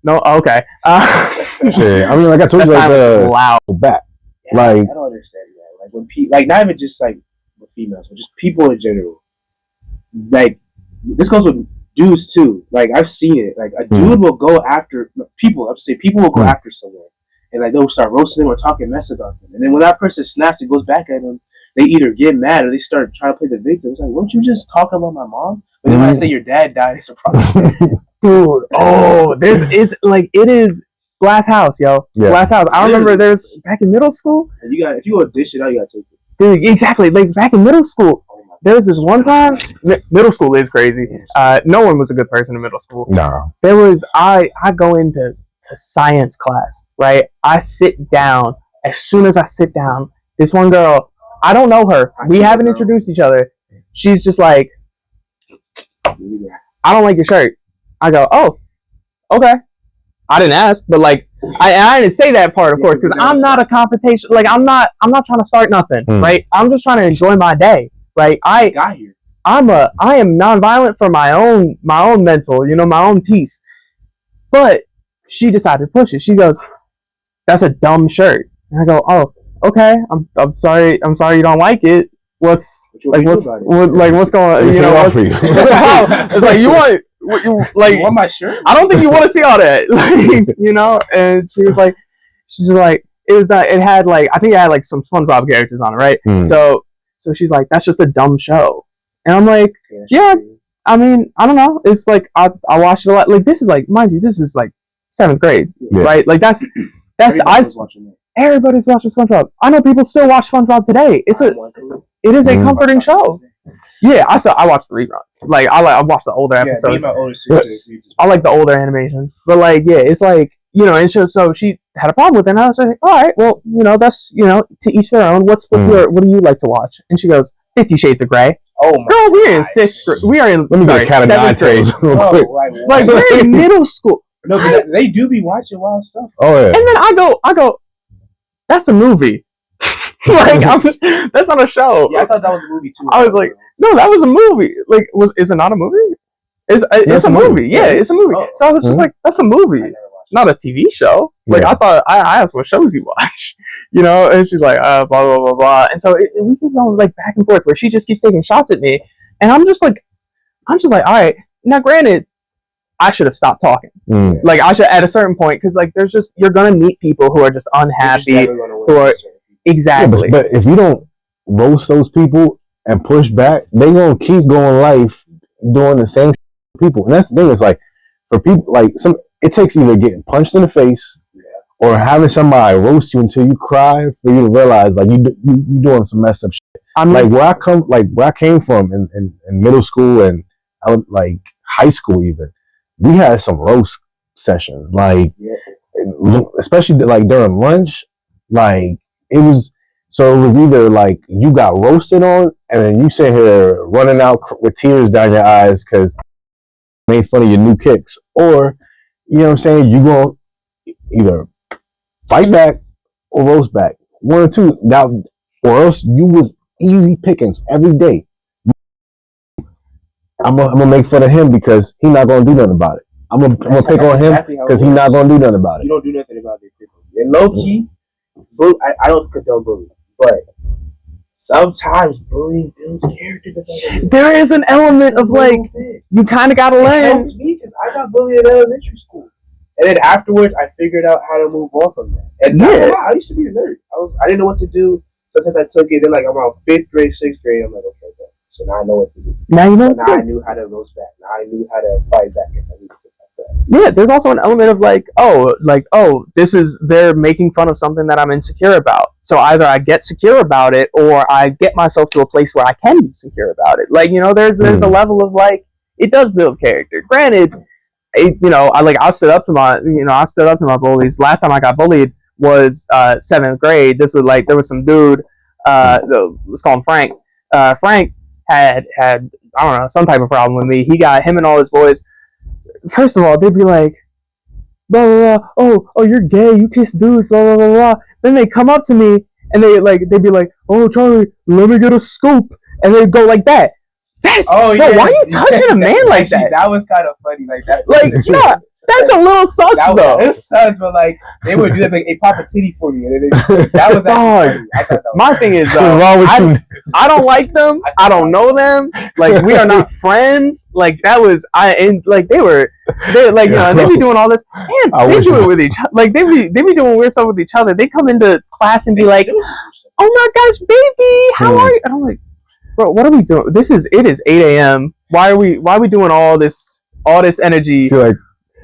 S4: no, okay.
S3: Shit. I mean, like I told you, like
S4: loud
S3: back.
S2: Yeah, like I don't understand that. Like when people, like not even just like with females, but just people in general. Like this goes with dudes too. Like I've seen it. Like a dude will go after people. I'll just say people will go after someone, and like they'll start roasting them or talking mess about them. And then when that person snaps and goes back at them, they either get mad or they start trying to play the victim. It's like, won't you just talk about my mom? But then when I say your dad died, it's a problem.
S4: Dude, it's like it is Glass House, yo. Yeah. Glass House. I remember there's back in middle school.
S2: And if you audition out, you gotta take it.
S4: Dude, exactly. Like back in middle school, there was this one time. Middle school is crazy. No one was a good person in middle school.
S3: No.
S4: There was I go into science class, right? I sit down. As soon as I sit down, this one girl, I don't know her. We haven't introduced each other. She's just like, I don't like your shirt. I go, oh, okay. I didn't ask, but like, I didn't say that part, of course, because I'm not a confrontation. Like, I'm not trying to start nothing, right? I'm just trying to enjoy my day, right? I am nonviolent for my own mental, my own peace. But she decided to push it. She goes, "That's a dumb shirt," and I go, "Oh, okay. I'm sorry. I'm sorry you don't like it. What's going on? What's for you? It's like you want
S2: my shirt?
S4: I don't think you want to see all that, And she's like, it was that it had like I think it had like some SpongeBob characters on it, right? So she's like, that's just a dumb show, and I'm like, yeah. I mean, I don't know. It's like I watched it a lot. Like this is like, mind you, this is like 7th grade, right? Like that's everybody's watching SpongeBob. I know people still watch SpongeBob today. It is a comforting show. Yeah, I watch the reruns. Like I watch the older episodes. I like the older animation, but like it's like and so she had a problem with it. And I was like, all right, well that's to each their own. What do you like to watch? And she goes, 50 Shades of Grey.
S2: Oh my!
S4: Girl, we're in 6th grade. We are in.
S3: Let me get a cat of nine tails.
S4: Like we're in middle school.
S2: No, but they do be watching wild stuff.
S3: Oh yeah.
S4: And then I go. That's a movie. Like that's not a show.
S2: Yeah, I thought that was a movie too.
S4: I was like, no, that was a movie. Like, is it not a movie? It's a movie. Yeah, it's a movie. Oh. So I was just like, that's a movie, not a TV show. Like I thought. I asked what shows you watch, and she's like, blah blah blah blah. And so we keep going like back and forth where she just keeps taking shots at me, and I'm just like, all right. Now, granted, I should have stopped talking. Like I should at a certain point because like there's just you're gonna meet people who are just unhappy, who are exactly.
S3: Yeah, but if you don't roast those people and push back, they gonna keep going life doing the same people. And that's the thing. Is like for people like it takes either getting punched in the face or having somebody roast you until you cry for you to realize like you doing some messed up shit. I mean, like where I came from in middle school and like high school even. We had some roast sessions, like especially like during lunch, like it was either like you got roasted on, and then you sit here running out with tears down your eyes because made fun of your new kicks, or you know what I'm saying, you gonna either fight back or roast back, one or two. Now, or else you was easy pickings every day. I'm gonna make fun of him because he's not gonna do nothing about it. I'm gonna pick on him because he's not gonna do nothing about it.
S2: You don't do nothing about it. And low key, I don't condone bullying, but sometimes bullying builds character development.
S4: There is an element of like you kind of gotta learn.
S2: It helps me because I got bullied in elementary school, and then afterwards I figured out how to move on from that. And I used to be a nerd. I didn't know what to do. Sometimes I took it. Then like around 5th grade, 6th grade, I'm like, okay. So now I know what to do.
S4: Now you know.
S2: Now I knew how to roast back. Now I knew how to fight back.
S4: Yeah, there's also an element of like, they're making fun of something that I'm insecure about. So either I get secure about it, or I get myself to a place where I can be secure about it. Like there's a level of like it does build character. Granted, I stood up to my bullies. Last time I got bullied was 7th grade. This was like there was some dude. Let's call him Frank. Frank had I don't know some type of problem with me. Him and all his boys. First of all, they'd be like, blah blah blah. Oh, you're gay. You kiss dudes. Blah blah blah blah. Then they come up to me and they'd be like, oh Charlie, let me get a scoop, and they go like that. That's why are you touching a man like that?
S2: That was kind of funny, like that.
S4: Like, nah, that's a little sus though.
S2: It was sus, but like they would do that, like, hey, pop a titty for me, and that was actually funny. I thought that was
S4: my thing is, I don't like them. I don't know them. Like, we are not friends. Like, that was like they like, you know, they be doing all this, and they do it with each other. Like, they be doing weird stuff with each other. They come into class and be like, oh my gosh, baby, how are you? And I'm like, bro, what are we doing? It is 8 a.m. Why are we doing all this energy?
S3: See, like,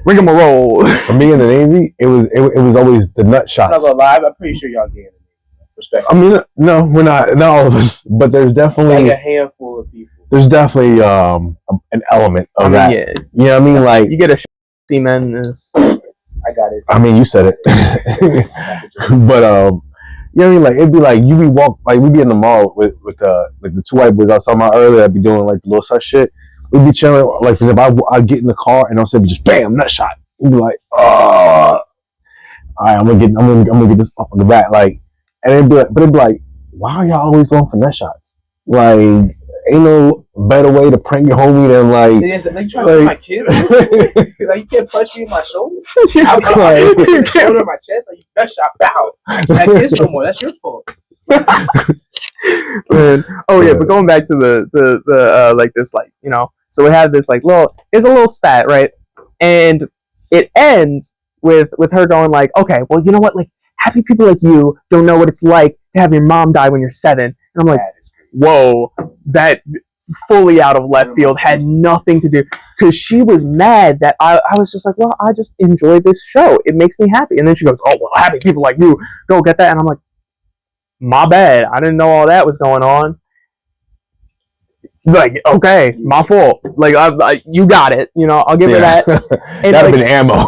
S4: rigmarole.
S3: For me in the Navy, it was always the nut shots.
S2: I'm not gonna lie, I'm pretty sure y'all get it. Respect.
S3: I mean, no, we're not all of us, but there's definitely
S2: like a handful of people.
S3: There's definitely an element of that. Yeah. You know what I mean? Like,
S4: you get a seaman is.
S2: I got it.
S3: I mean, you said it. But you know what I mean? Like, it'd be like we'd be in the mall with like the two white boys I was talking about earlier. I'd be doing like the little such shit. We'd be chilling. Like, for example, I'd get in the car and I'll say just bam, nut shot. We'd be like, oh, all right, I'm gonna get this up on the back. Like, and it'd be like, why are y'all always going for nut shots? Like, ain't no better way to prank your homie than
S2: like trying to my kids. Like, you can't punch me in my shoulder. I'm like, shoulder on my chest. Like, you nut shot, bow. I can't kiss no more. That's your fault.
S4: Man. Oh yeah, but going back to the like this, like, you know, so we have this like it's a little spat, right? And it ends with her going like, okay, well, you know what, like, happy people like you don't know what it's like to have your mom die when you're 7. And I'm like, whoa, that fully out of left field, had nothing to do, because she was mad that I was just like, well, I just enjoy this show, it makes me happy. And then she goes, oh, well, happy people like you don't get that. And I'm like, my bad, I didn't know all that was going on. Like, okay, my fault. Like, you got it, you know, I'll give her that. And
S3: that'd have been ammo.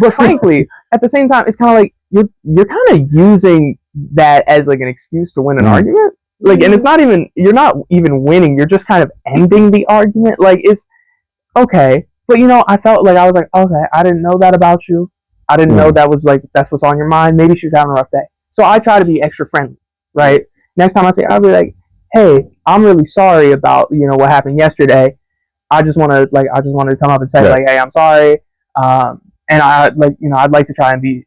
S4: But frankly, at the same time, it's kind of like you're kind of using that as like an excuse to win an argument. Like, and it's not even, you're not even winning, you're just kind of ending the argument. Like, it's okay, but you know, I felt like I was like, okay, I didn't know that about you. I didn't know that was like, that's what's on your mind. Maybe she was having a rough day. So I try to be extra friendly, right? Next time I say, I'll be like, hey, I'm really sorry about, you know, what happened yesterday. I just wanted to come up and say, like, hey, I'm sorry. And I, like, you know, I'd like to try and be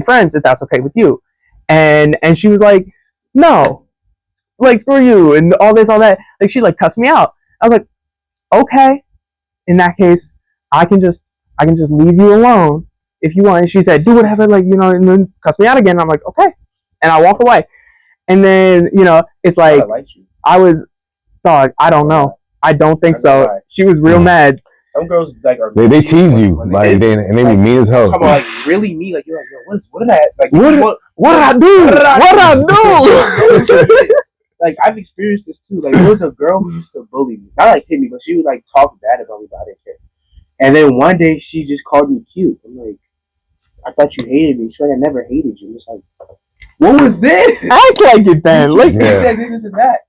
S4: friends if that's okay with you. And she was like, no, like, screw you and all this, all that. Like, she like cussed me out. I was like, okay, in that case, I can just leave you alone if you want. And she said, do whatever, like, you know, and then cuss me out again. And I'm like, okay. And I walk away. And then, you know, it's like, I was, dog, I don't know. I don't think so. She was real mad.
S2: Some girls like
S3: they tease you, like, they be mean as hell.
S2: Come on, like, really mean, like, you're like, yo, what did I, like,
S4: what did I do? What did I do?
S2: Like, I've experienced this too. Like, there was a girl who used to bully me, not like hit me, but she would like talk bad about me, but I didn't care. And then one day she just called me cute. I'm like, I thought you hated me. She's like, I never hated you. I'm just like, what was this?
S4: Act like it then. Like,
S2: said this and that.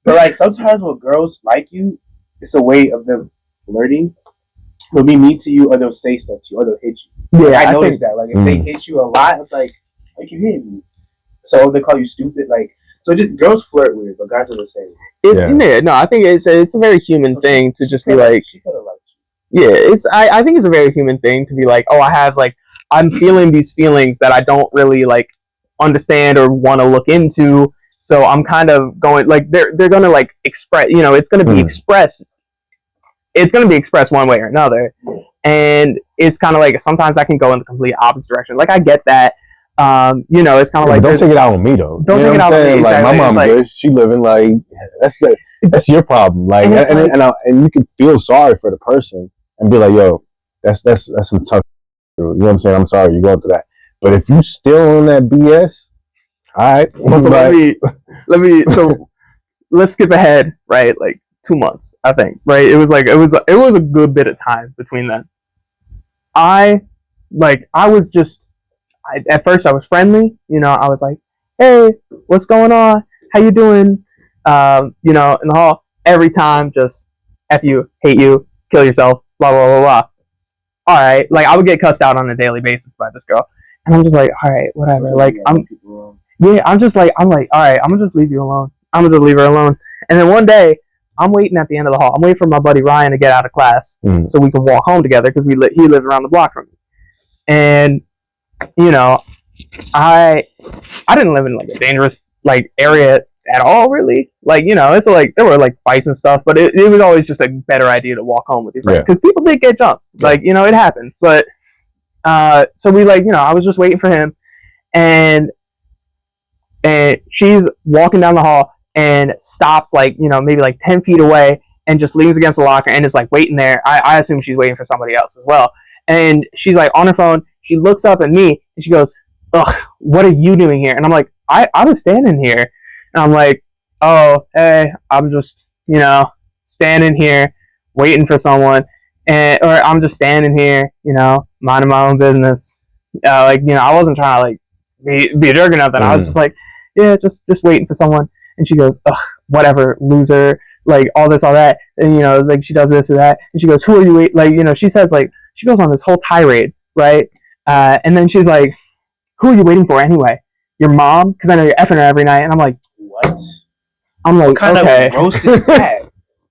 S2: But like, sometimes when girls like you, it's a way of them flirting. They'll be mean to you, or they'll say stuff to you, or they'll hit you.
S4: Yeah,
S2: like, I noticed that. Like, if they hit you a lot, it's like you hit me. So if they call you stupid, like, so just girls flirt weird, but guys are the same.
S4: It's no, I think it's a very human thing to just be like,
S2: she could have liked
S4: you. Yeah, I think it's a very human thing to be like, oh, I'm feeling these feelings that I don't really like understand or want to look into. So I'm kind of going, like, they're gonna like express, you know, it's gonna be expressed. It's gonna be expressed one way or another, and it's kind of like sometimes that can go in the complete opposite direction. Like, I get that. You know, it's kind of like,
S3: don't take it out on me though.
S4: Don't take it out on me.
S3: Like, my mom good, she living, like, that's your problem. Like, and you can feel sorry for the person and be like, yo, that's some tough. You know what I'm saying? I'm sorry you going through that. But if you still on that BS, all right.
S4: So let me. So let's skip ahead, right? Like 2 months, I think. Right? It was a good bit of time between then. At first I was friendly, you know, I was like, hey, what's going on? How you doing? You know, in the hall, every time, just F you, hate you, kill yourself, blah, blah, blah, blah. all right, like I would get cussed out on a daily basis by this girl, and I'm just like, all right, whatever. Like I'm like, all right, I'm gonna just leave you alone. I'm gonna just leave her alone. And then one day, I'm waiting at the end of the hall. I'm waiting for my buddy Ryan to get out of class so we can walk home together because he lived around the block from me. And you know, I didn't live in like a dangerous like area at all, really. Like, you know, it's like there were like fights and stuff, but it was always just a better idea to walk home with your friend because people did get jumped. Like, you know, it happened. But so we like, you know, I was just waiting for him, and she's walking down the hall and stops like, you know, maybe like 10 feet away and just leans against the locker and is like waiting there. I assume she's waiting for somebody else as well. And she's like on her phone. She looks up at me and she goes, "Ugh, what are you doing here?" And I'm like, I was standing here. And I'm like, "Oh, hey, I'm just, you know, standing here waiting for someone." Or I'm just standing here, you know, minding my own business. Like, you know, I wasn't trying to like be a jerk or nothing. I was just like, yeah, just waiting for someone. And she goes, "Ugh, whatever, loser, like all this, all that." And, you know, like she does this or that. And she goes, "Who are you?" Like, you know, she says like, she goes on this whole tirade, right? And then she's like, "Who are you waiting for anyway? Your mom? Because I know you're effing her every night." And I'm like,
S2: what?
S4: I'm like,
S2: What kind
S4: okay.
S2: of roast is that?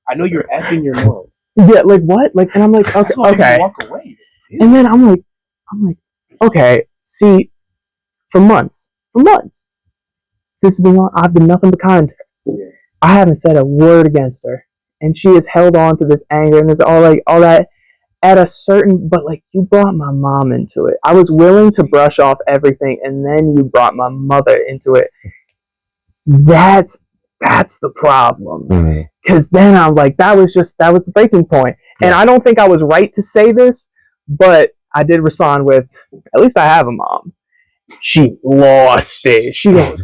S2: I know you're effing your mom.
S4: Yeah, like what? Like, and I'm like, okay, okay.
S2: Walk away.
S4: And then I'm like, okay. See, for months, this has been on. I've been nothing but kind to her.
S2: Yeah.
S4: I haven't said a word against her, and she has held on to this anger and this all that. At a certain, but like you brought my mom into it. I was willing to brush off everything, and then you brought my mother into it. That's the problem. Because then I'm like, that was the breaking point. And I don't think I was right to say this, but I did respond with, "At least I have a mom." She lost it. She goes,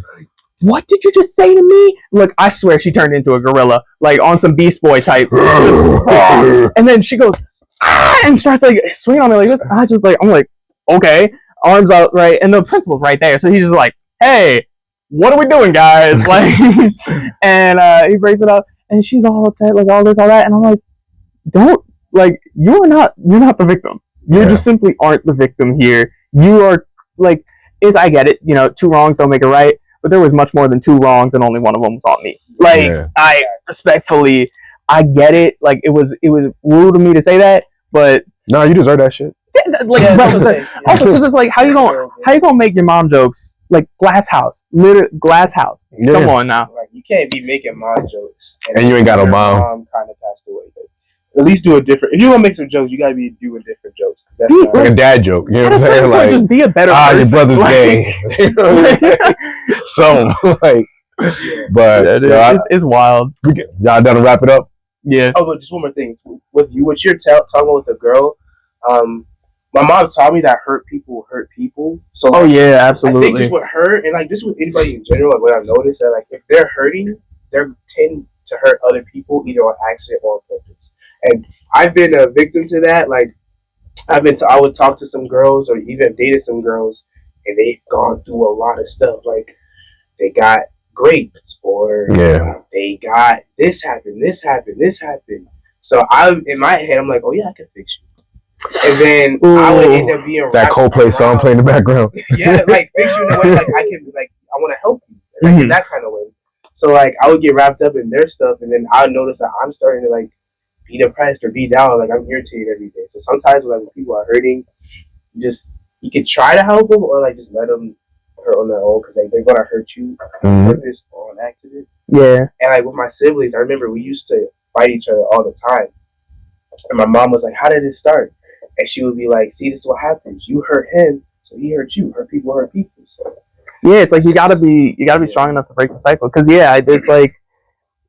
S4: "What did you just say to me?" Look, I swear she turned into a gorilla, like on some Beast Boy type. And then she goes, and starts like swinging on me like this. I'm like, okay, arms out, right? And the principal's right there, so he's just like, "Hey, what are we doing, guys?" Like, and he breaks it up, and she's all upset, like all this, all that, and I'm like, don't, like, you're not the victim. You just simply aren't the victim here. You are like, I get it, you know, 2 wrongs don't make a right, but there was much more than 2 wrongs, and only one of them was on me. Like, I respectfully, I get it. Like, it was rude of me to say that. But
S3: no, you deserve that shit.
S4: Like, also, because it's like, how you gonna make your mom jokes like glass house, literally glass house? Yeah. Come on now.
S2: Like, you can't be making mom jokes
S3: and you ain't got a mom.
S2: Mom kind of passed away. At least do a different. If you want to make some jokes, you gotta be doing different jokes. That's
S3: like a dad joke. You know what I'm saying? Like,
S4: just be a better person.
S3: Your brother's gay. You know what I'm saying? So like, but
S4: it's wild.
S3: Y'all done to wrap it up?
S4: Yeah.
S2: Oh, but just one more thing. With you, what you're talking with the girl, my mom taught me that hurt people hurt people. So like,
S4: yeah, absolutely.
S2: I think just with her and like just with anybody in general, like what I've noticed that like if they're hurting, they tend to hurt other people either on accident or on purpose. And I've been a victim to that. Like I would talk to some girls or even dated some girls, and they've gone through a lot of stuff. Like they got raped or they got this happened. So in my head, I'm like, oh yeah, I can fix you. And then I would end up being
S3: that Coldplay song playing in the background.
S2: Yeah, like fix you in a way like I can, like I want to help you, like in that kind of way. So like I would get wrapped up in their stuff, and then I would notice that I'm starting to like be depressed or be down, like I'm irritated every day. So sometimes when people are hurting, you can try to help them or like just let them hurt on their own because like they're gonna hurt you purpose or on accident.
S4: Yeah.
S2: And like with my siblings, I remember we used to fight each other all the time, and my mom was like, "How did it start?" And she would be like, "See, this is what happens. You hurt him, so he hurt you. Hurt people hurt people." So
S4: yeah, it's like you gotta be strong enough to break the cycle. Because it's like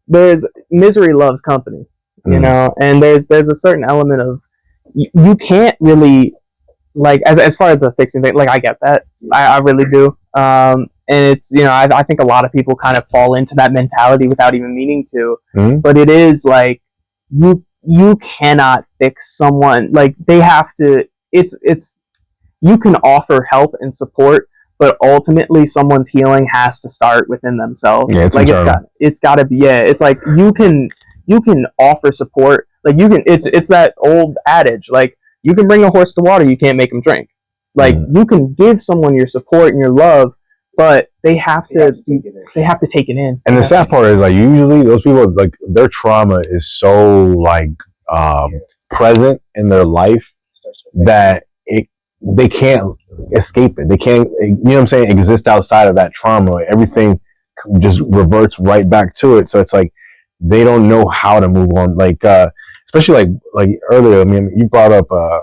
S4: there's misery loves company, you know, and there's a certain element of you can't really like as far as the fixing thing. Like I get that, I really do. And it's I think a lot of people kind of fall into that mentality without even meaning to. But it is like you cannot fix someone. Like they have to. It's you can offer help and support, but ultimately someone's healing has to start within themselves.
S3: Yeah, it's
S4: like
S3: internal.
S4: it's got to be. Yeah, it's like you can offer support. Like you can. It's that old adage. Like you can bring a horse to water, you can't make him drink. Like, you can give someone your support and your love, but they have to take it in.
S3: And the sad part is, like, usually those people, like, their trauma is so, like, present in their life that they can't escape it. They can't, you know what I'm saying, exist outside of that trauma. Everything just reverts right back to it. So it's like they don't know how to move on. Like, especially like earlier, I mean, you brought up a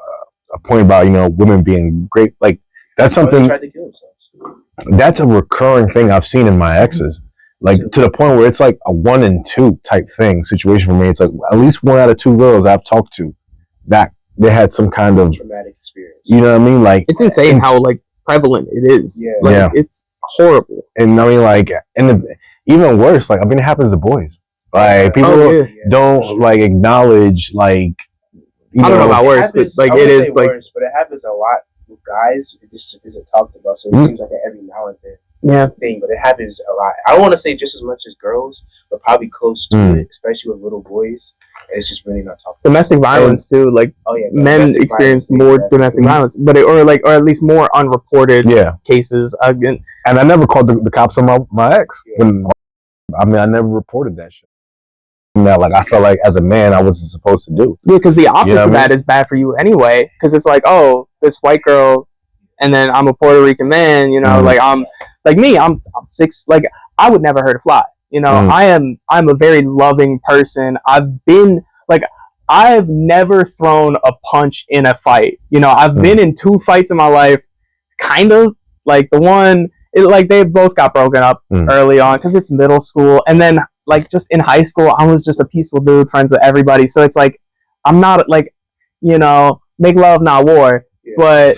S3: point about, you know, women being great. Like, that's something that's a recurring thing I've seen in my exes. Like, to the point where it's like a 1 in 2 type thing situation for me. It's like at least 1 out of 2 girls I've talked to that they had some kind of
S2: traumatic experience. You
S3: know what I mean? Like,
S4: it's insane how like prevalent it is.
S2: Yeah.
S4: Like, it's horrible.
S3: And I mean, like, and even worse, like, I mean, it happens to boys. Like, people don't like acknowledge, like,
S4: I don't know about worse, but like it is like
S2: worse, but it happens a lot with guys. It just isn't talked about, so it seems like an every now and then thing. But it happens a lot. I don't want to say just as much as girls, but probably close to it, especially with little boys. It's just really not talked about.
S4: Domestic violence too. Like, men experience more domestic violence, but or at least more unreported cases. And
S3: I never called the cops on my ex. When, I mean, I never reported that shit. That, like, I felt like as a man I wasn't supposed to do.
S4: Yeah, because the opposite of that is bad for you anyway. Because it's like, oh, this white girl, and then I'm a Puerto Rican man. You know, like I'm 6. Like, I would never hurt a fly. You know, I'm a very loving person. I've never thrown a punch in a fight. You know, I've been in 2 fights in my life, kind of. Like, the one, they both got broken up early on because it's middle school, and then like just in high school, I was just a peaceful dude, friends with everybody. So it's like, I'm not like, you know, make love, not war. But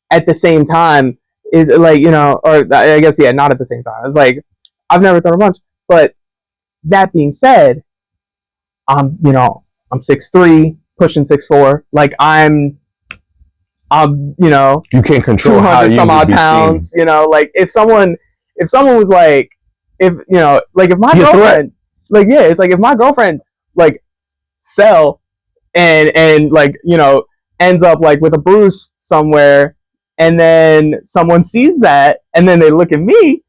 S4: at the same time, is like, you know, or I guess, not at the same time. It's like, I've never thrown a punch. But that being said, I'm 6'3", pushing 6'4". Like, I'm you know,
S3: you can't control
S4: 200 some odd pounds. You know, like if someone was like, if you know, like if my girlfriend, like it's like if my girlfriend like fell and like, you know, ends up like with a bruise somewhere, and then someone sees that, and then they look at me,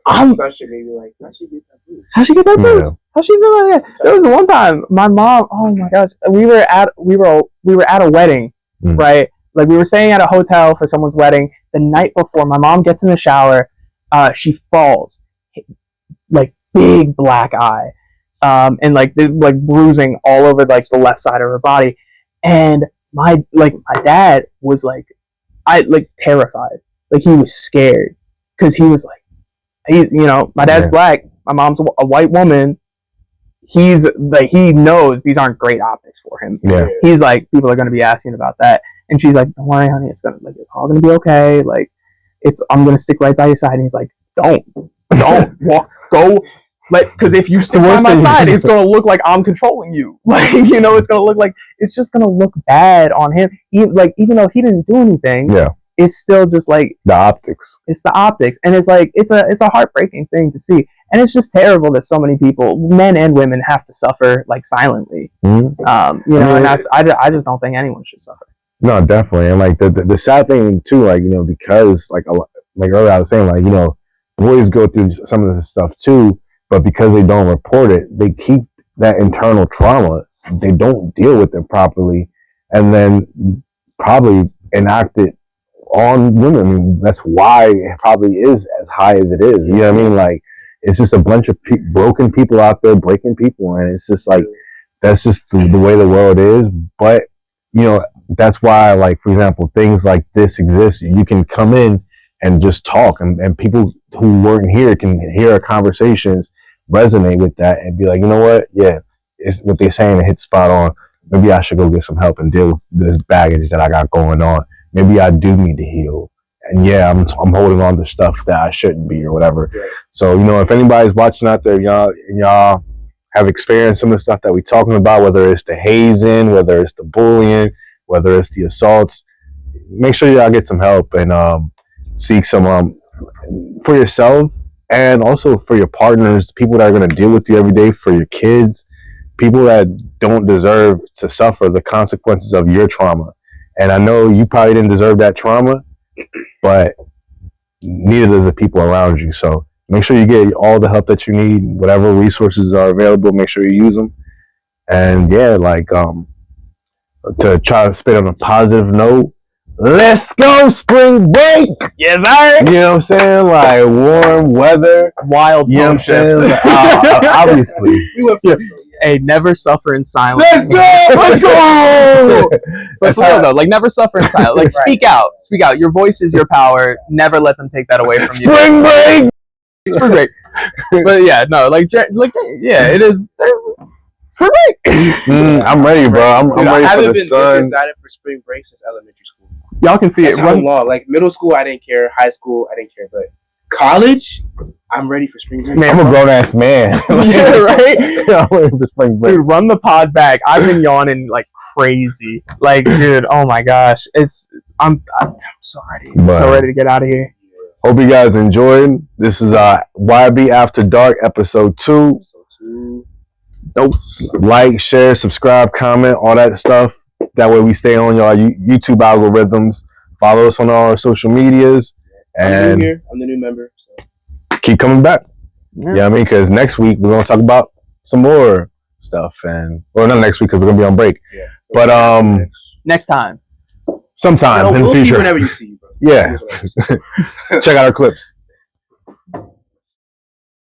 S4: I'm like, how'd she get that bruise? How'd she get that bruise? How'd she feel like that? There was one time, my mom, oh my gosh, we were at a wedding, right? Like, we were staying at a hotel for someone's wedding. The night before, my mom gets in the shower, she falls, like big black eye, and like bruising all over like the left side of her body, and my dad was like, terrified, like he was scared, because he was like, he's, you know, my dad's black, my mom's a white woman, he's like, he knows these aren't great optics for him. He's like, people are going to be asking about that, and she's like, don't worry, honey, it's all gonna be okay, like I'm gonna stick right by your side. And he's like, don't walk, go, like, because if you stick by my side, it's gonna look like I'm controlling you. Like, you know, it's gonna look like, it's just gonna look bad on him. Even though he didn't do anything, it's still just like
S3: the optics. It's
S4: the optics, and it's like it's a heartbreaking thing to see, and it's just terrible that so many people, men and women, have to suffer like silently. You know, and I just don't think anyone should suffer.
S3: No, definitely. And like the sad thing too, like, you know, because like earlier I was saying, like, you know, boys go through some of this stuff too, but because they don't report it, they keep that internal trauma. They don't deal with it properly, and then probably enact it on women. I mean, that's why it probably is as high as it is. You know what I mean? Like, it's just a bunch of broken people out there breaking people, and it's just like, that's just the way the world is. But, you know, that's why, like, for example, things like this exist. You can come in and just talk, and people who weren't here can hear our conversations, resonate with that, and be like, you know what? Yeah, it's what they're saying, it hits spot on. Maybe I should go get some help and deal with this baggage that I got going on. Maybe I do need to heal. And yeah, I'm holding on to stuff that I shouldn't be, or whatever. So, you know, if anybody's watching out there, y'all have experienced some of the stuff that we're talking about, whether it's the hazing, whether it's the bullying, whether it's the assaults, make sure y'all get some help and seek some for yourself, and also for your partners, people that are going to deal with you every day, for your kids, people that don't deserve to suffer the consequences of your trauma. And I know you probably didn't deserve that trauma, but neither does the people around you. So make sure you get all the help that you need, whatever resources are available, make sure you use them. And yeah, like to try to spit on a positive note, let's go spring break.
S4: Yes, sir.
S3: You know what I'm saying? Like warm weather,
S4: Wild
S3: you know
S4: tone
S3: what I'm saying?
S4: shifts.
S3: Like, obviously.
S4: Hey, never suffer in silence.
S3: Let's go!
S4: Let's go! But for real
S3: how-
S4: though, like never suffer in silence. Like speak out. Speak out. Your voice is your power. Never let them take that away from you.
S3: Spring break!
S4: Spring break. But yeah, no, yeah, it is. There's spring break.
S3: I'm ready, bro. I'm
S2: Dude, I
S3: ready for
S2: haven't
S3: the
S2: been
S3: sun.
S2: excited for spring break since elementary school.
S4: Y'all can see
S2: That's
S4: it.
S2: how
S4: Run.
S2: long. Like middle school, I didn't care. High school, I didn't care. But college, I'm ready for spring break.
S3: I'm a grown ass man.
S4: Yeah, right?
S3: I'm ready for spring break.
S4: Dude, run the pod back. I've been yawning like crazy. Like, dude, oh my gosh, I'm so ready.
S3: But-
S4: So ready to get out of here.
S3: Hope you guys enjoyed. This is YB After Dark episode 2.
S4: Dose.
S3: Like, share, subscribe, comment, all that stuff. That way we stay on y'all YouTube algorithms. Follow us on all our social medias.
S2: I'm
S3: And
S2: new here. I'm the new member. So.
S3: keep coming back.
S4: Yeah.
S3: You know what I mean? Because next week we're going to talk about some more stuff. Or not next week because we're going to be on break.
S2: Yeah.
S3: But
S4: Next time.
S3: sometime in the
S2: we'll see
S3: future.
S2: whenever you see, bro.
S3: Yeah. Check out our clips.